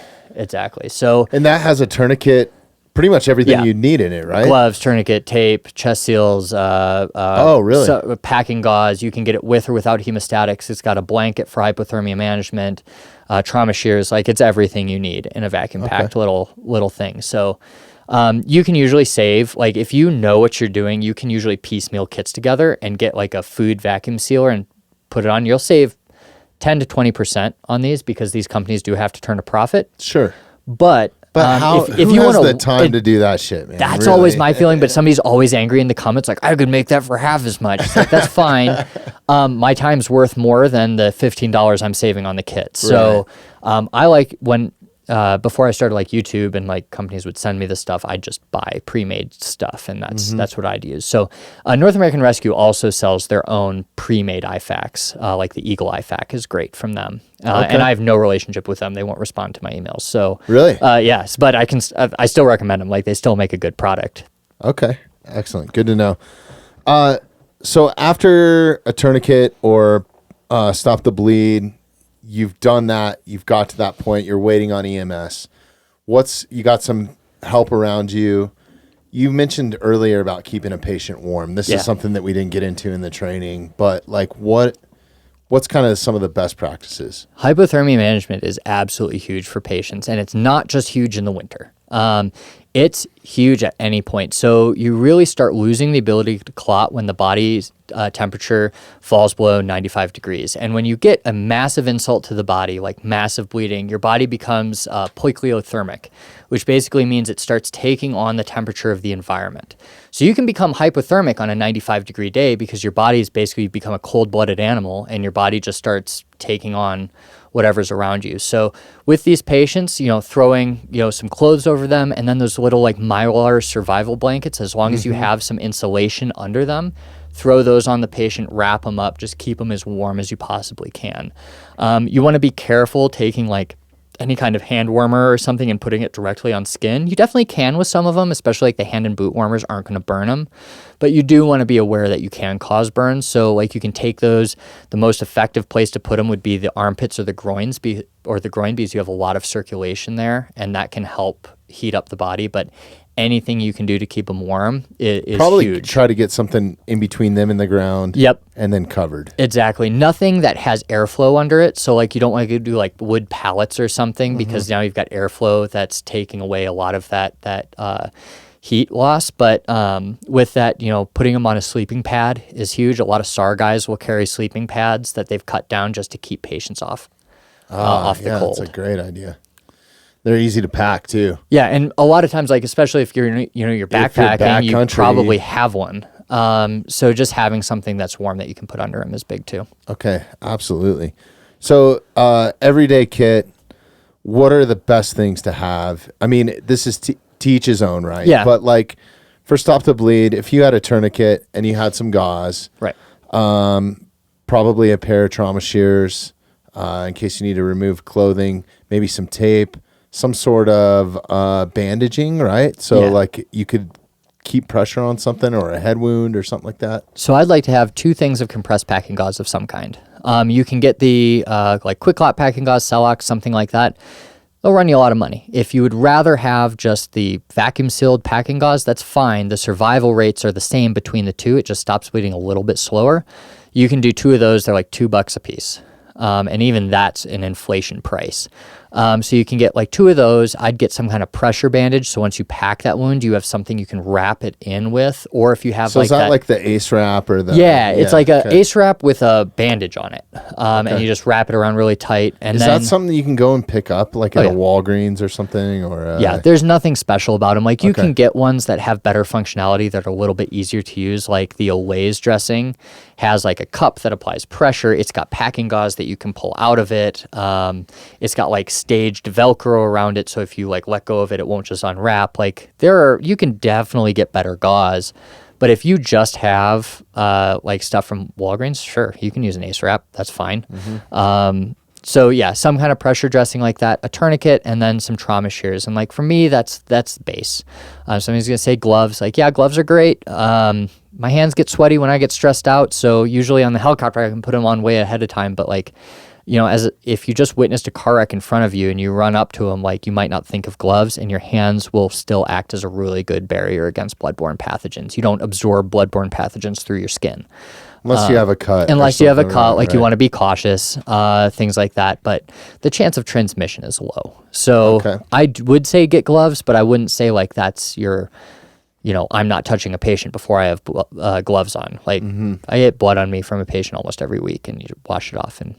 So and that has a tourniquet. Pretty much everything you need in it, right? Gloves, tourniquet, tape, chest seals. Really? Packing gauze. You can get it with or without hemostatics. It's got a blanket for hypothermia management, trauma shears. Like it's everything you need in a vacuum packed little thing. So you can usually save, like if you know what you're doing, you can usually piecemeal kits together and get like a food vacuum sealer and put it on. You'll save 10 to 20% on these because these companies do have to turn a profit. Sure. But if you has the time to do that shit, man? That's always my feeling, but somebody's always angry in the comments like, I could make that for half as much. It's like, that's fine. My time's worth more than the $15 I'm saving on the kit. So I like when, before I started like YouTube and like companies would send me this stuff, I'd just buy pre-made stuff, and that's what I'd use. So North American Rescue also sells their own pre-made IFAKs, like the Eagle IFAK is great from them. And I have no relationship with them. They won't respond to my emails. So really? Yes, but I still recommend them. Like they still make a good product. Okay. Excellent. Good to know. So after a tourniquet or stop the bleed, you've done that. You've got to that point. You're waiting on EMS. You got some help around you. You mentioned earlier about keeping a patient warm. This is something that we didn't get into in the training, but like what's kind of some of the best practices? Hypothermia management is absolutely huge for patients, and it's not just huge in the winter. It's huge at any point. So you really start losing the ability to clot when the body's temperature falls below 95 degrees. And when you get a massive insult to the body, like massive bleeding, your body becomes poikilothermic, which basically means it starts taking on the temperature of the environment. So you can become hypothermic on a 95-degree day because your body's basically become a cold-blooded animal and your body just starts taking on whatever's around you. So with these patients, throwing, some clothes over them and then those little like Mylar survival blankets, as long as you have some insulation under them, throw those on the patient, wrap them up, just keep them as warm as you possibly can. You want to be careful taking like any kind of hand warmer or something and putting it directly on skin. You definitely can with some of them, especially like the hand and boot warmers aren't going to burn them, but you do want to be aware that you can cause burns. So like you can take those, the most effective place to put them would be the armpits or the groin because you have a lot of circulation there and that can help heat up the body. But anything you can do to keep them warm is probably huge. Try to get something in between them and the ground. Yep. And then covered. Exactly. Nothing that has airflow under it. So like you don't want to do like wood pallets or something because now you've got airflow that's taking away a lot of that heat loss. But with that, putting them on a sleeping pad is huge. A lot of SAR guys will carry sleeping pads that they've cut down just to keep patients off the cold. That's a great idea. They're easy to pack too. Yeah, and a lot of times, like especially if you're you're backpacking, you probably have one. So just having something that's warm that you can put under them is big too. Okay, absolutely. So everyday kit, what are the best things to have? I mean, this is to each his own, right? Yeah. But like for stop the bleed, if you had a tourniquet and you had some gauze, right? Probably a pair of trauma shears in case you need to remove clothing, maybe some tape. Some sort of bandaging, right? So like you could keep pressure on something or a head wound or something like that. So I'd like to have 2 things of compressed packing gauze of some kind. You can get the like Quick Clot packing gauze, Celox, something like that. They'll run you a lot of money. If you would rather have just the vacuum sealed packing gauze, that's fine. The survival rates are the same between the two. It just stops bleeding a little bit slower. You can do 2 of those. They're like $2 a piece. And even that's an inflation price. So you can get like 2 of those. I'd get some kind of pressure bandage. So once you pack that wound, you have something you can wrap it in with. Or if you have so is that like the ACE wrap or the... Yeah, it's like a ACE wrap with a bandage on it. And you just wrap it around really tight. And is that something you can go and pick up like at a Walgreens or something? Or yeah, there's nothing special about them. Like you can get ones that have better functionality that are a little bit easier to use. Like the Olays dressing has like a cup that applies pressure. It's got packing gauze that you can pull out of it. It's got like staged Velcro around it, so if you like let go of it, it won't just unwrap. Like you can definitely get better gauze, but if you just have like stuff from Walgreens, sure, you can use an ACE wrap. That's fine. So yeah, some kind of pressure dressing like that, a tourniquet, and then some trauma shears. And like for me, that's base. Somebody's gonna say gloves. Like yeah, gloves are great. My hands get sweaty when I get stressed out, so usually on the helicopter I can put them on way ahead of time. But like, if you just witnessed a car wreck in front of you and you run up to them, like you might not think of gloves, and your hands will still act as a really good barrier against bloodborne pathogens. You don't absorb bloodborne pathogens through your skin. Unless you have a cut. Unless you have a cut, like you want to be cautious, things like that. But the chance of transmission is low. So I would say get gloves, but I wouldn't say like that's your, I'm not touching a patient before I have gloves on. Like I get blood on me from a patient almost every week, and you wash it off and,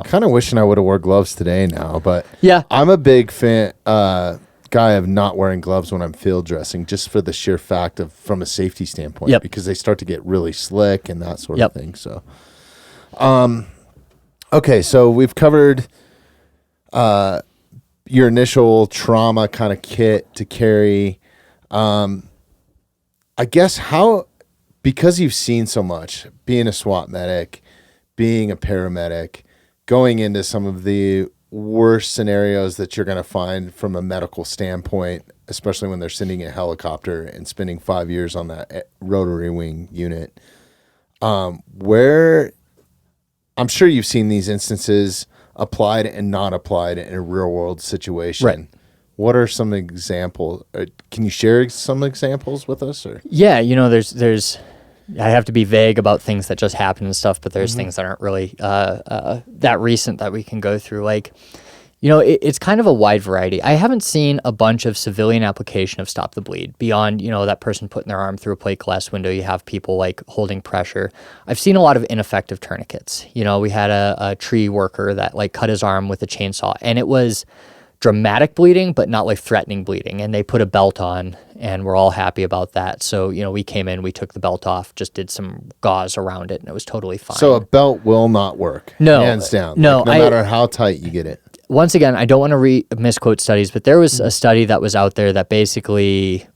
Kind of wishing I would have wore gloves today now, but yeah, I'm a big fan guy of not wearing gloves when I'm field dressing, just for the sheer fact of from a safety standpoint, because they start to get really slick and that sort of thing. So, okay, so we've covered your initial trauma kind of kit to carry. I guess because you've seen so much, being a SWAT medic, being a paramedic, going into some of the worst scenarios that you're going to find from a medical standpoint, especially when they're sending a helicopter and spending 5 years on that rotary wing unit, where I'm sure you've seen these instances applied and not applied in a real world situation. Right. What are some examples? Can you share some examples with us? Or? Yeah, there's I have to be vague about things that just happen and stuff, but there's things that aren't really that recent that we can go through. Like, It's kind of a wide variety. I haven't seen a bunch of civilian application of Stop the Bleed beyond, that person putting their arm through a plate glass window. You have people like holding pressure. I've seen a lot of ineffective tourniquets. We had a tree worker that like cut his arm with a chainsaw, and it was dramatic bleeding, but not like threatening bleeding. And they put a belt on, and we're all happy about that. So, we came in, we took the belt off, just did some gauze around it, and it was totally fine. So a belt will not work. No. Hands down. No. No matter how tight you get it. Once again, I don't want to misquote studies, but there was a study that was out there that basically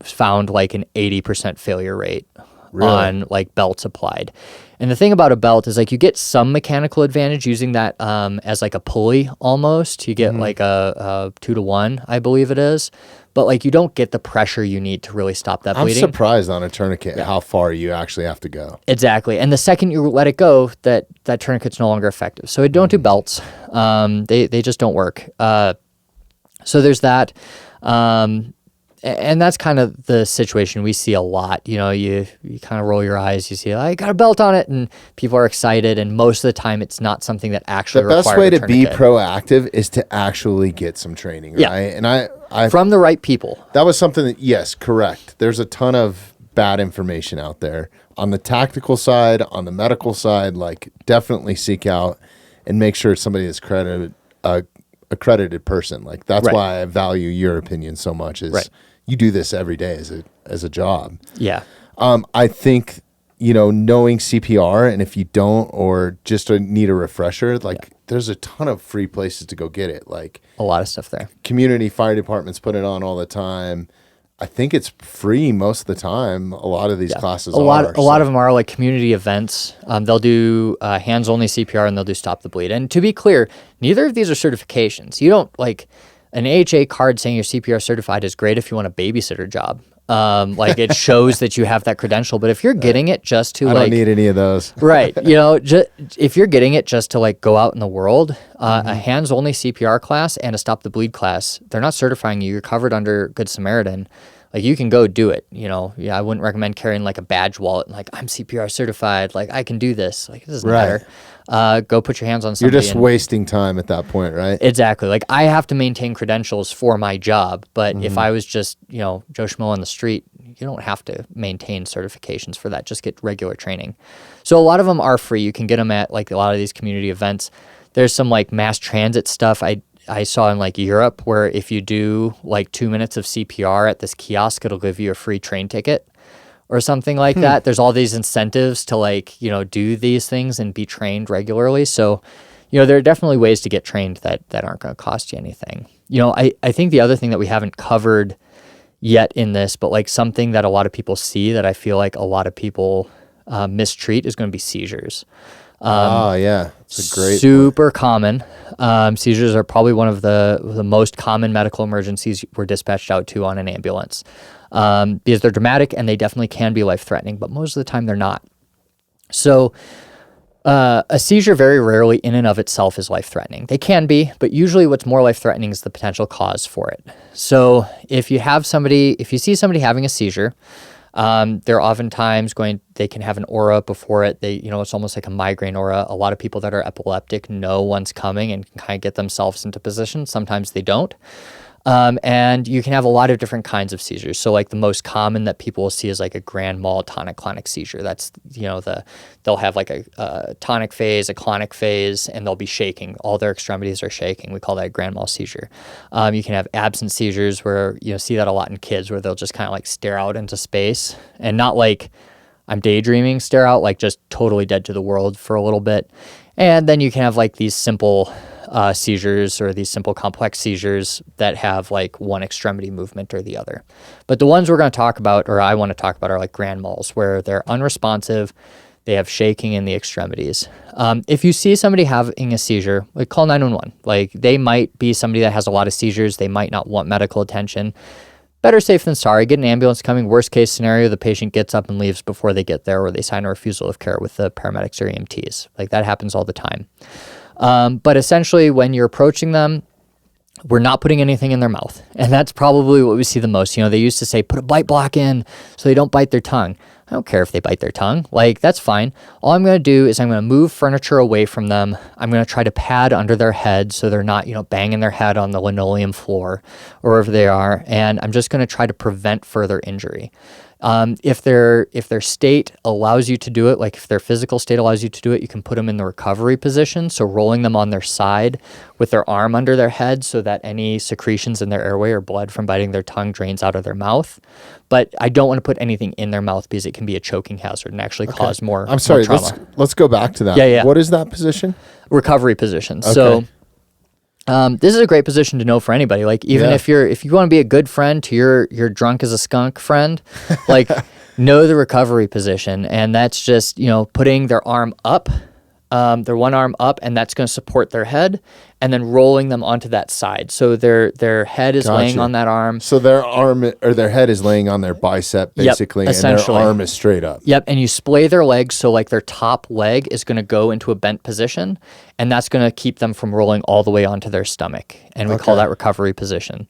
found like an 80% failure rate on like belts applied. And the thing about a belt is like you get some mechanical advantage using that as like a pulley almost. You get like a 2-to-1, I believe it is. But like you don't get the pressure you need to really stop that bleeding. I'm surprised on a tourniquet how far you actually have to go. Exactly. And the second you let it go, that tourniquet's no longer effective. So don't do belts. They just don't work. So there's that. And that's kind of the situation we see a lot. You kind of roll your eyes. You see, I got a belt on it, and people are excited. And most of the time, it's not something that actually requires a tourniquet. The best way to be proactive is to actually get some training, right? Yeah. And I from the right people. That was something that, yes, correct. There's a ton of bad information out there on the tactical side, on the medical side. Like, definitely seek out and make sure it's somebody that's accredited person. Like, that's why I value your opinion so much. Is you do this every day as a job. Yeah. I think, knowing CPR, and if you don't, or just need a refresher, like there's a ton of free places to go get it. Like a lot of stuff there. Community fire departments put it on all the time. I think it's free most of the time. A lot of these classes a lot of them are like community events. They'll do hands-only CPR, and they'll do Stop the Bleed. And to be clear, neither of these are certifications. You don't like an AHA card saying you're CPR certified is great if you want a babysitter job. Like it shows that you have that credential. But if you're getting it just to I don't need any of those. Right. If you're getting it just to like go out in the world, a hands-only CPR class and a Stop the Bleed class, they're not certifying you. You're covered under Good Samaritan. Like you can go do it, I wouldn't recommend carrying like a badge wallet and like, I'm CPR certified. Like I can do this. Like it doesn't matter. Go put your hands on somebody. You're just wasting time at that point, right? Exactly. Like I have to maintain credentials for my job. But if I was just, Joe Schmo on the street, you don't have to maintain certifications for that. Just get regular training. So a lot of them are free. You can get them at like a lot of these community events. There's some like mass transit stuff I saw in like Europe where if you do like 2 minutes of CPR at this kiosk, it'll give you a free train ticket or something like that. There's all these incentives to like, do these things and be trained regularly. So, there are definitely ways to get trained that aren't going to cost you anything. I think the other thing that we haven't covered yet in this, but like something that a lot of people see that I feel like a lot of people mistreat is going to be seizures. It's a great super common. Seizures are probably one of the most common medical emergencies we're dispatched out to on an ambulance because they're dramatic and they definitely can be life-threatening, but most of the time they're not. So a seizure very rarely in and of itself is life-threatening. They can be, but usually what's more life-threatening is the potential cause for it. So if you see somebody having a seizure, they're oftentimes they can have an aura before it. It's almost like a migraine aura. A lot of people that are epileptic know one's coming and can kind of get themselves into position. Sometimes they don't. And you can have a lot of different kinds of seizures. So like the most common that people will see is like a grand mal tonic-clonic seizure. That's, they'll have like a tonic phase, a clonic phase, and they'll be shaking. All their extremities are shaking. We call that a grand mal seizure. You can have absent seizures where, see that a lot in kids where they'll just kind of like stare out into space and not like I'm daydreaming, stare out, like just totally dead to the world for a little bit. And then you can have like these simple seizures or these simple complex seizures that have like one extremity movement or the other. But the ones we're going to talk about, or I want to talk about, are like grand mals where they're unresponsive, they have shaking in the extremities. If you see somebody having a seizure, like call 911. Like they might be somebody that has a lot of seizures. They might not want medical attention. Better safe than sorry. Get an ambulance coming. Worst case scenario, the patient gets up and leaves before they get there, or they sign a refusal of care with the paramedics or EMTs. Like that happens all the time. But essentially, when you're approaching them, we're not putting anything in their mouth. And that's probably what we see the most. They used to say, put a bite block in so they don't bite their tongue. I don't care if they bite their tongue. Like, that's fine. All I'm going to do is I'm going to move furniture away from them. I'm going to try to pad under their head so they're not, banging their head on the linoleum floor or wherever they are. And I'm just going to try to prevent further injury. If their state allows you to do it, like if their physical state allows you to do it, you can put them in the recovery position. So rolling them on their side with their arm under their head so that any secretions in their airway or blood from biting their tongue drains out of their mouth. But I don't want to put anything in their mouth because it can be a choking hazard and actually cause more I'm sorry, more trauma. let's go back to that. Yeah. What is that position? Recovery position. Okay. So this is a great position to know for anybody. Like, even if you want to be a good friend to your drunk as a skunk friend, like, know the recovery position. And that's just, putting their arm up, their one arm up, and that's going to support their head, and then rolling them onto that side. So their head is laying on that arm. So their arm or their head is laying on their bicep, basically, and their arm is straight up. Yep, and you splay their legs so like their top leg is going to go into a bent position, and that's going to keep them from rolling all the way onto their stomach. And we call that recovery position.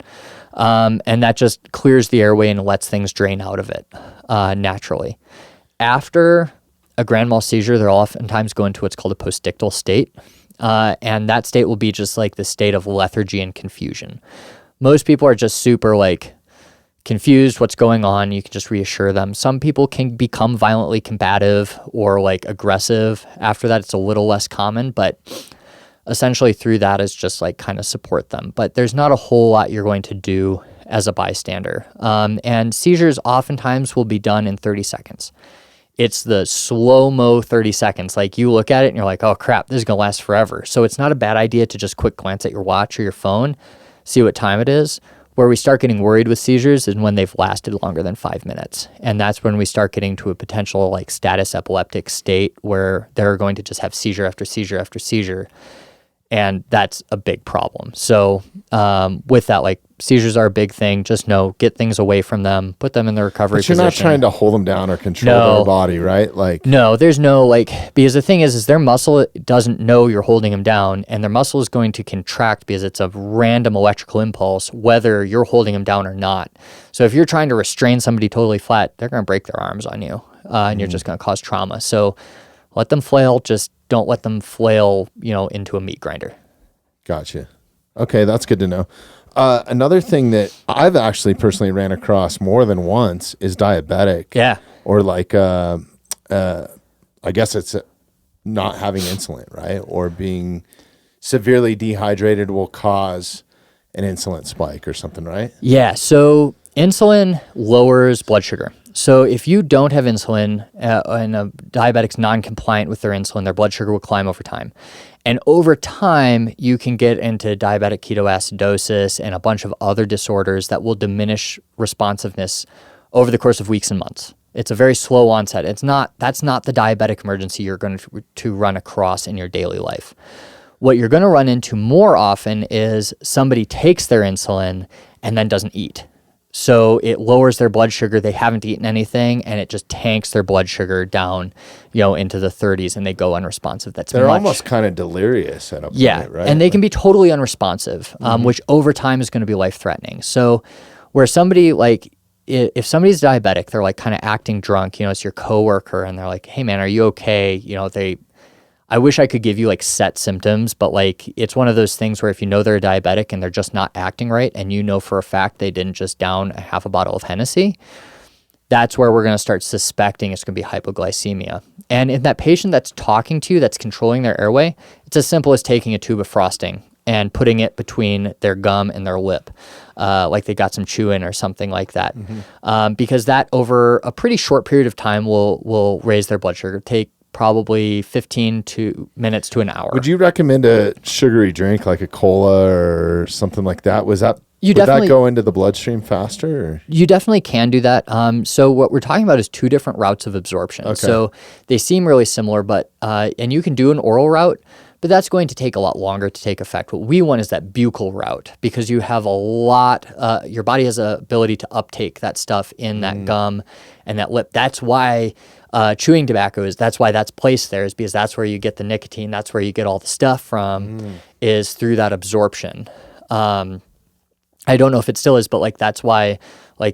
And that just clears the airway and lets things drain out of it naturally. After a grand mal seizure, they'll oftentimes go into what's called a postictal state. And that state will be just like the state of lethargy and confusion. Most people are just super confused what's going on. You can just reassure them. Some people can become violently combative or aggressive. After that, it's a little less common, but essentially through that is just kind of support them. But there's not a whole lot you're going to do as a bystander. And seizures oftentimes will be done in 30 seconds. It's the slow-mo 30 seconds. Like, you look at it and you're like, oh crap, this is going to last forever. So it's not a bad idea to just quick glance at your watch or your phone, see what time it is. Where we start getting worried with seizures is when they've lasted longer than 5 minutes. And that's when we start getting to a potential status epileptic state where they're going to just have seizure after seizure after seizure. And that's a big problem. So with that, seizures are a big thing. Just get things away from them, put them in the recovery position. But you're not trying to hold them down or control their body, right? No, there's no, because the thing is their muscle doesn't know you're holding them down, and their muscle is going to contract because it's a random electrical impulse, whether you're holding them down or not. So if you're trying to restrain somebody totally flat, they're going to break their arms on you, and you're just going to cause trauma. So let them flail, just don't let them flail, into a meat grinder. Gotcha. Okay, that's good to know. Another thing that I've actually personally ran across more than once is diabetic. Yeah. Or I guess it's not having insulin, right? Or being severely dehydrated will cause an insulin spike or something, right? Yeah. So insulin lowers blood sugar. So if you don't have insulin and a diabetic's non-compliant with their insulin, their blood sugar will climb over time. And over time, you can get into diabetic ketoacidosis and a bunch of other disorders that will diminish responsiveness over the course of weeks and months. It's a very slow onset. That's not the diabetic emergency you're going to run across in your daily life. What you're going to run into more often is somebody takes their insulin and then doesn't eat. So it lowers their blood sugar. They haven't eaten anything, and it just tanks their blood sugar down, into the 30s, and they go unresponsive. They're almost kind of delirious at a point, right? And they can be totally unresponsive, which over time is going to be life-threatening. So where somebody if somebody's diabetic, they're kind of acting drunk, it's your coworker, and they're like, hey man, are you okay? I wish I could give you set symptoms, but it's one of those things where if you know they're a diabetic and they're just not acting right, and for a fact they didn't just down a half a bottle of Hennessy, that's where we're going to start suspecting it's going to be hypoglycemia. And in that patient that's talking to you, that's controlling their airway, it's as simple as taking a tube of frosting and putting it between their gum and their lip, like they got some chew in or something like that. Because that over a pretty short period of time will raise their blood sugar. Take probably 15 minutes to an hour. Would you recommend a sugary drink like a cola or something like that? Would that go into the bloodstream faster? Or? You definitely can do that. So what we're talking about is two different routes of absorption. Okay. So they seem really similar, but and you can do an oral route, but that's going to take a lot longer to take effect. What we want is that buccal route, because you have a lot, your body has the ability to uptake that stuff in that gum and that lip. That's why chewing tobacco that's why that's placed there, is because that's where you get the nicotine, that's where you get all the stuff from, is through that absorption. I don't know if it still is, but that's why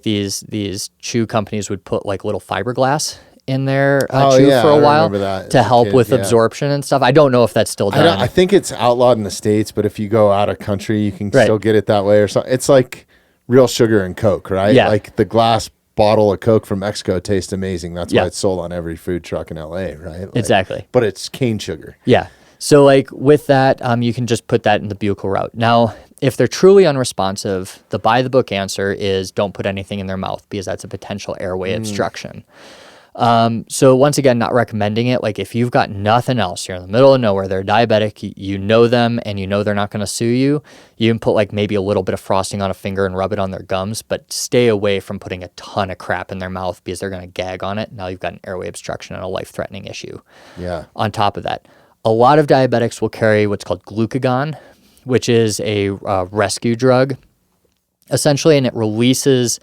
these chew companies would put little fiberglass in their Oh, chew yeah, for a I while remember that as to a help kid, with yeah. absorption and stuff. I don't know if that's still done. I think it's outlawed in the States, but if you go out of country, you can Right. still get it that way or something. It's like real sugar and Coke, right? Yeah. Like the glass bottle of Coke from Mexico tastes amazing. That's Yeah. why it's sold on every food truck in LA, right? Like, Exactly. But it's cane sugar. Yeah. So like with that, you can just put that in the buccal route. Now, if they're truly unresponsive, the by the book answer is don't put anything in their mouth because that's a potential airway obstruction. So once again, not recommending it. Like if you've got nothing else, you're in the middle of nowhere, they're diabetic, you know them and you know they're not going to sue you, you can put like maybe a little bit of frosting on a finger and rub it on their gums, but stay away from putting a ton of crap in their mouth because they're going to gag on it. Now you've got an airway obstruction and a life-threatening issue. Yeah. On top of that, a lot of diabetics will carry what's called glucagon, which is a rescue drug, essentially, and it releases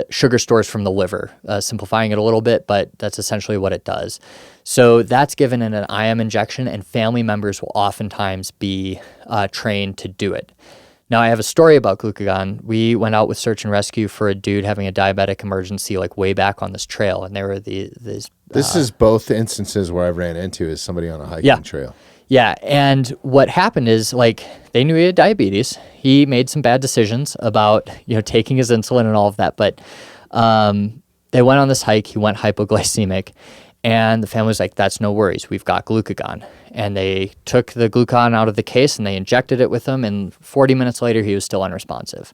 sugar stores from the liver, simplifying it a little bit, but that's essentially what it does. So that's given in an IM injection, and family members will oftentimes be trained to do it. Now, I have a story about glucagon. We went out with search and rescue for a dude having a diabetic emergency, like way back on this trail, and there were these. This is both instances where I've ran into is somebody on a hiking trail. Yeah, and what happened is like they knew he had diabetes. He made some bad decisions about taking his insulin and all of that, but they went on this hike. He went hypoglycemic, and the family was like, "That's no worries. We've got glucagon." And they took the glucagon out of the case and they injected it with him. And 40 minutes later, he was still unresponsive.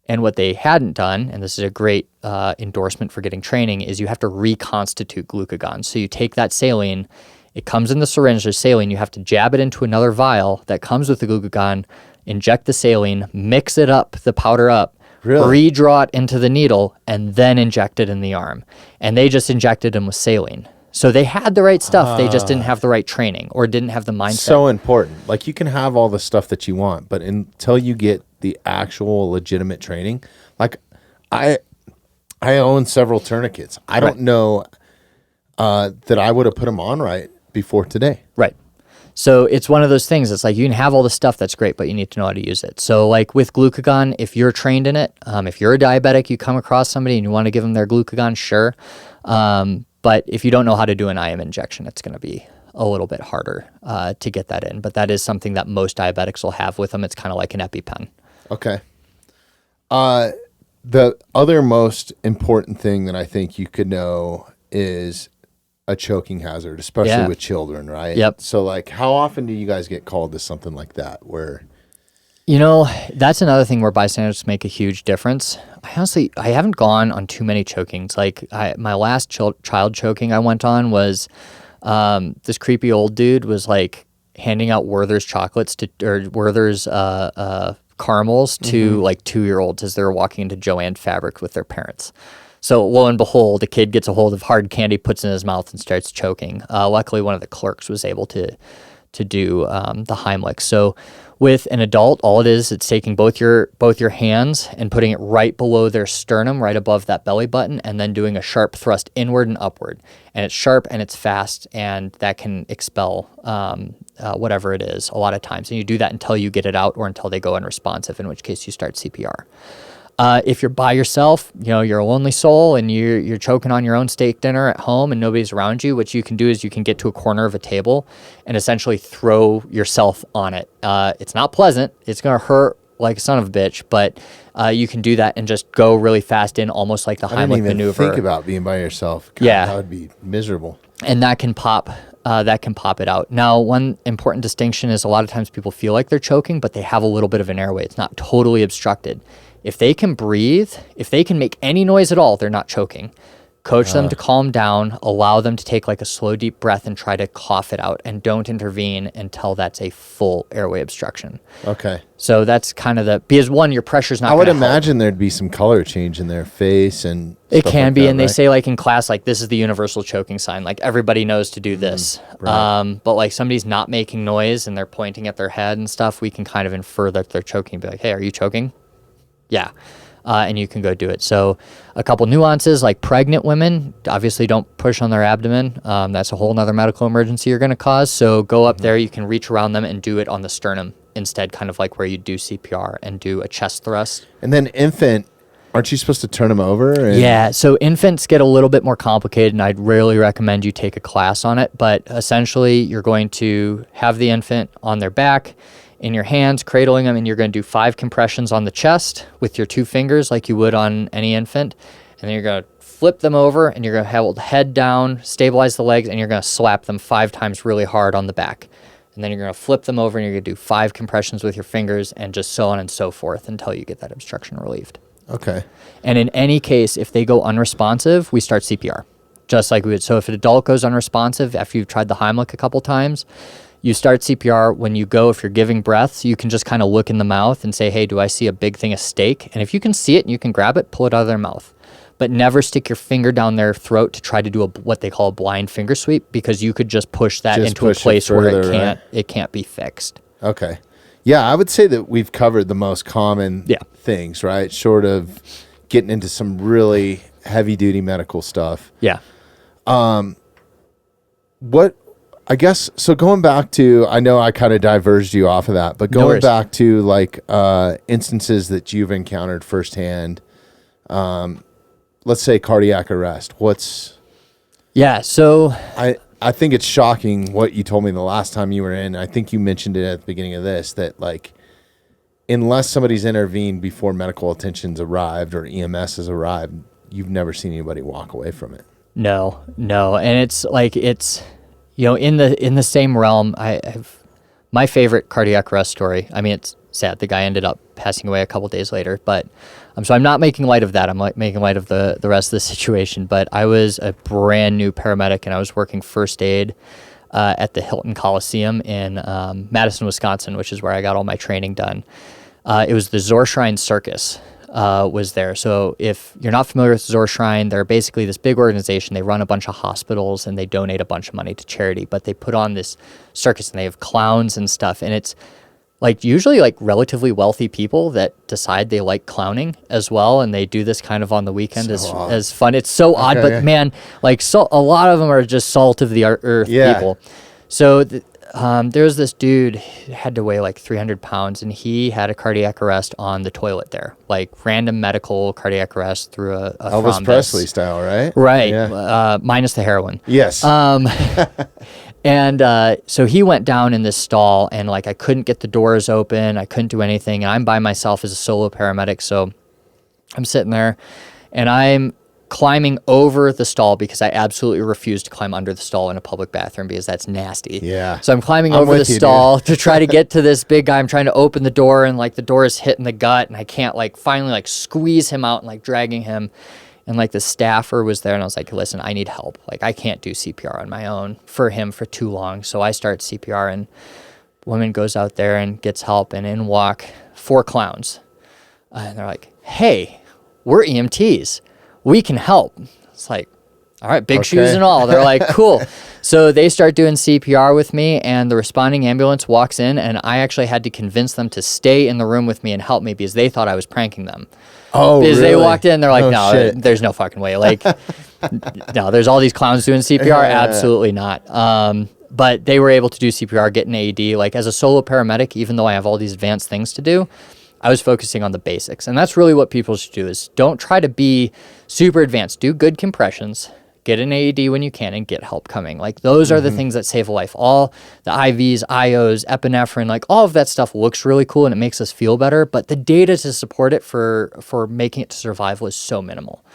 And what they hadn't done, and this is a great endorsement for getting training, is you have to reconstitute glucagon. So you take that saline. It comes in the syringe, there's saline. You have to jab it into another vial that comes with the glucagon, inject the saline, mix it up, the powder up, redraw it into the needle, and then inject it in the arm. And they just injected him with saline. So they had the right stuff. They just didn't have the right training or didn't have the mindset. So important. Like you can have all the stuff that you want, but until you get the actual legitimate training, like I own several tourniquets. I don't know that I would have put them on right before today. Right. So it's one of those things. It's like you can have all the stuff that's great, but you need to know how to use it. So like with glucagon, if you're trained in it, if you're a diabetic, you come across somebody and you want to give them their glucagon, sure. But if you don't know how to do an IM injection, it's going to be a little bit harder to get that in. But that is something that most diabetics will have with them. It's kind of like an EpiPen. Okay. The other most important thing that I think you could know is a choking hazard, especially with children, right? Yep. So like how often do you guys get called to something like that where that's another thing where bystanders make a huge difference. I haven't gone on too many chokings. Like my last child choking I went on was this creepy old dude was like handing out Werther's chocolates or Werther's caramels to like 2-year-olds as they're walking into Joann Fabric with their parents. So lo and behold, the kid gets a hold of hard candy, puts it in his mouth, and starts choking. Luckily, one of the clerks was able to do the Heimlich. So with an adult, all it is, it's taking both your hands and putting it right below their sternum, right above that belly button, and then doing a sharp thrust inward and upward. And it's sharp and it's fast, and that can expel whatever it is a lot of times. And you do that until you get it out or until they go unresponsive, in which case you start CPR. If you're by yourself, you're a lonely soul and you're choking on your own steak dinner at home and nobody's around you, what you can do is you can get to a corner of a table and essentially throw yourself on it. It's not pleasant. It's going to hurt like a son of a bitch, but you can do that and just go really fast in, almost like the Heimlich maneuver. I didn't even think about being by yourself. God, that would be miserable. And that can pop it out. Now, one important distinction is a lot of times people feel like they're choking, but they have a little bit of an airway. It's not totally obstructed. If they can breathe, if they can make any noise at all, they're not choking. Coach them to calm down, allow them to take like a slow, deep breath and try to cough it out, and don't intervene until that's a full airway obstruction. Okay. So that's kind of because one, your pressure's not I would gonna help. imagine there's be some color change in their face and it stuff can like be, that, and they right? say like in class, like this is the universal choking sign. Like everybody knows to do this. right. But like somebody's not making noise and they're pointing at their head and stuff, we can kind of infer that they're choking. Be like, hey, are you choking? Yeah. And you can go do it. So a couple nuances, like pregnant women, obviously don't push on their abdomen. That's a whole nother medical emergency you're going to cause. So go up there, you can reach around them and do it on the sternum instead, kind of like where you do CPR and do a chest thrust. And then infant, Aren't you supposed to turn them over? Yeah, so infants get a little bit more complicated, and I'd really recommend you take a class on it. But essentially, you're going to have the infant on their back, in your hands, cradling them, and you're going to do 5 compressions on the chest with your 2 fingers like you would on any infant. And then you're going to flip them over, and you're going to hold the head down, stabilize the legs, and you're going to slap them 5 times really hard on the back. And then you're going to flip them over, and you're going to do 5 compressions with your fingers, and just so on and so forth until you get that obstruction relieved. Okay. And in any case, if they go unresponsive, we start CPR, just like we would. So if an adult goes unresponsive after you've tried the Heimlich a couple times, you start CPR. When you go, if you're giving breaths, you can just kind of look in the mouth and say, hey, do I see a big thing of steak? And if you can see it and you can grab it, pull it out of their mouth. But never stick your finger down their throat to try to do what they call a blind finger sweep, because you could just push that into a place where it can't be fixed. Okay. Yeah, I would say that we've covered the most common things, right? Short of getting into some really heavy-duty medical stuff. Yeah. What, I guess, so going back to, I know I kind of diverged you off of that, but going back to like instances that you've encountered firsthand, let's say cardiac arrest. Yeah, so I think it's shocking what you told me the last time you were in. I think you mentioned it at the beginning of this, that like, unless somebody's intervened before medical attention's arrived or EMS has arrived, you've never seen anybody walk away from it. No. And it's like, in the same realm, I have my favorite cardiac arrest story. I mean, it's sad. The guy ended up passing away a couple days later, but so I'm not making light of that. I'm making light of the rest of the situation. But I was a brand new paramedic, and I was working first aid at the Hilton Coliseum in Madison, Wisconsin, which is where I got all my training done. It was the Zorshrine Circus was there. So if you're not familiar with Zorshrine, they're basically this big organization. They run a bunch of hospitals, and they donate a bunch of money to charity. But they put on this circus, and they have clowns and stuff, and it's like usually like relatively wealthy people that decide they like clowning as well, and they do this kind of on the weekend as fun. It's so odd, but man, like a lot of them are just salt of the earth people. So there was this dude who had to weigh like 300 pounds, and he had a cardiac arrest on the toilet there, like random medical cardiac arrest through a Elvis thrombus. Presley style, right? Right, yeah. Minus the heroin. Yes. And so he went down in this stall, and like I couldn't get the doors open. I couldn't do anything. And I'm by myself as a solo paramedic. So I'm sitting there, and I'm climbing over the stall because I absolutely refuse to climb under the stall in a public bathroom because that's nasty. Yeah. So I'm climbing over the stall to try to get to this big guy. I'm trying to open the door, and like the door is hitting the gut, and I can't like finally like squeeze him out and like dragging him. And like the staffer was there, and I was like, listen, I need help. Like I can't do CPR on my own for him for too long. So I start CPR, and woman goes out there and gets help, and in walk 4 clowns. And they're like, hey, we're EMTs. We can help. It's like, all right, big shoes and all. They're like, cool. So they start doing CPR with me, and the responding ambulance walks in, and I actually had to convince them to stay in the room with me and help me because they thought I was pranking them. Oh, because really? They walked in, they're like, no, shit. There's no fucking way. Like, no, there's all these clowns doing CPR. Absolutely not. But they were able to do CPR, get an AED. Like as a solo paramedic, even though I have all these advanced things to do, I was focusing on the basics. And that's really what people should do is don't try to be super advanced. Do good compressions, get an AED when you can, and get help coming. Like those are the things that save a life. All the IVs, IOs, epinephrine, like all of that stuff looks really cool and it makes us feel better, but the data to support it for making it to survival is so minimal.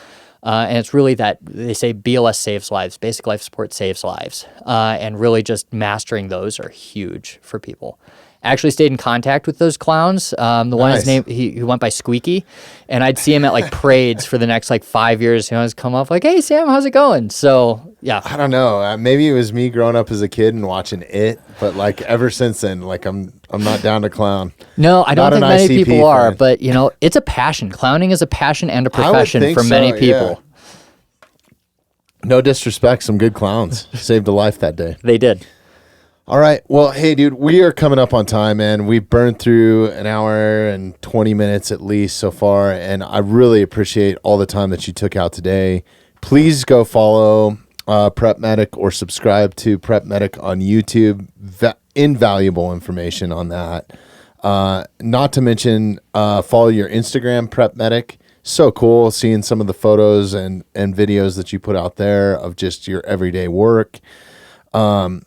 And it's really that they say BLS saves lives, basic life support saves lives. And really just mastering those are huge for people. I actually stayed in contact with those clowns. The one his name he went by Squeaky, and I'd see him at like parades for the next like 5 years. You know, he'd come up like, "Hey Sam, how's it going?" So yeah, I don't know. Maybe it was me growing up as a kid and watching it, but like ever since then, like I'm not down to clown. No, I don't think many people are, but you know, it's a passion. Clowning is a passion and a profession for many people. Yeah. No disrespect, some good clowns saved a life that day. They did. All right. Well, hey, dude, we are coming up on time, man. We've burned through an hour and 20 minutes at least so far, and I really appreciate all the time that you took out today. Please go follow Paramedic or subscribe to Paramedic on YouTube. Invaluable information on that. Not to mention, follow your Instagram, Paramedic. so cool seeing some of the photos and videos that you put out there of just your everyday work. And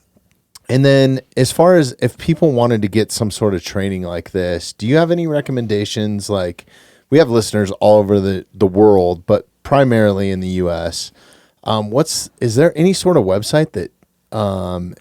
then as far as if people wanted to get some sort of training like this, do you have any recommendations? Like, we have listeners all over the world, but primarily in the US. Is there any sort of website that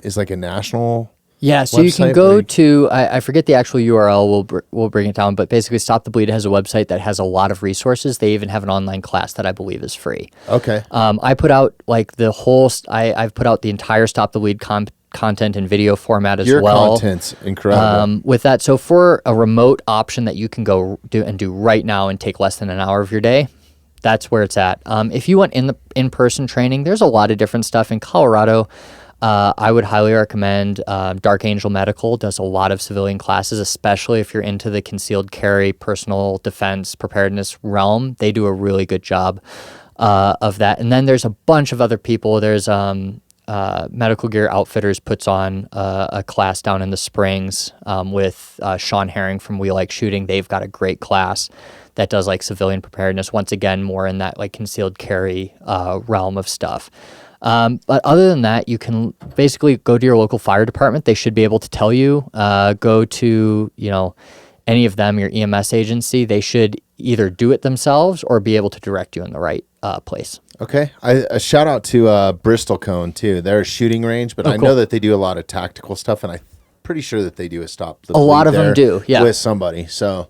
is like a national? Yeah, so you can go to, I forget the actual URL, we'll bring it down, but basically Stop the Bleed has a website that has a lot of resources. They even have an online class that I believe is free. Okay. I put out like the whole, I've put out the entire Stop the Bleed content in video format as well. Your content's incredible. With that, so for a remote option that you can go do right now and take less than an hour of your day, that's where it's at. If you want in-person training, there's a lot of different stuff in Colorado. I would highly recommend Dark Angel Medical does a lot of civilian classes, especially if you're into the concealed carry, personal defense, preparedness realm. They do a really good job of that. And then there's a bunch of other people. There's Medical Gear Outfitters puts on a class down in the Springs with Sean Herring from We Like Shooting. They've got a great class that does like civilian preparedness, once again, more in that like concealed carry realm of stuff. But other than that, you can basically go to your local fire department. They should be able to tell you. Go to, any of them, your EMS agency. They should either do it themselves or be able to direct you in the right place. Okay. A shout out to Bristol Cone too. They're a shooting range, but I know that they do a lot of tactical stuff, and I'm pretty sure that they do a stop the bleed. A lot of them do, yeah. With somebody. So,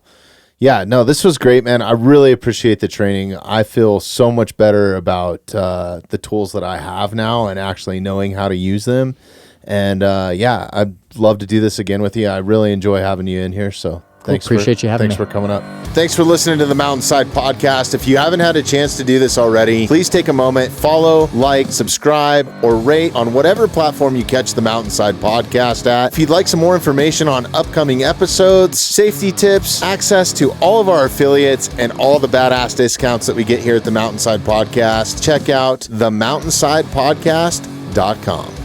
yeah, no, this was great, man. I really appreciate the training. I feel so much better about the tools that I have now and actually knowing how to use them. And I'd love to do this again with you. I really enjoy having you in here. So appreciate you having me. Thanks for coming up. Thanks for listening to the Mountainside Podcast. If you haven't had a chance to do this already, please take a moment, follow, like, subscribe, or rate on whatever platform you catch the Mountainside Podcast at. If you'd like some more information on upcoming episodes, safety tips, access to all of our affiliates, and all the badass discounts that we get here at the Mountainside Podcast, check out themountainsidepodcast.com.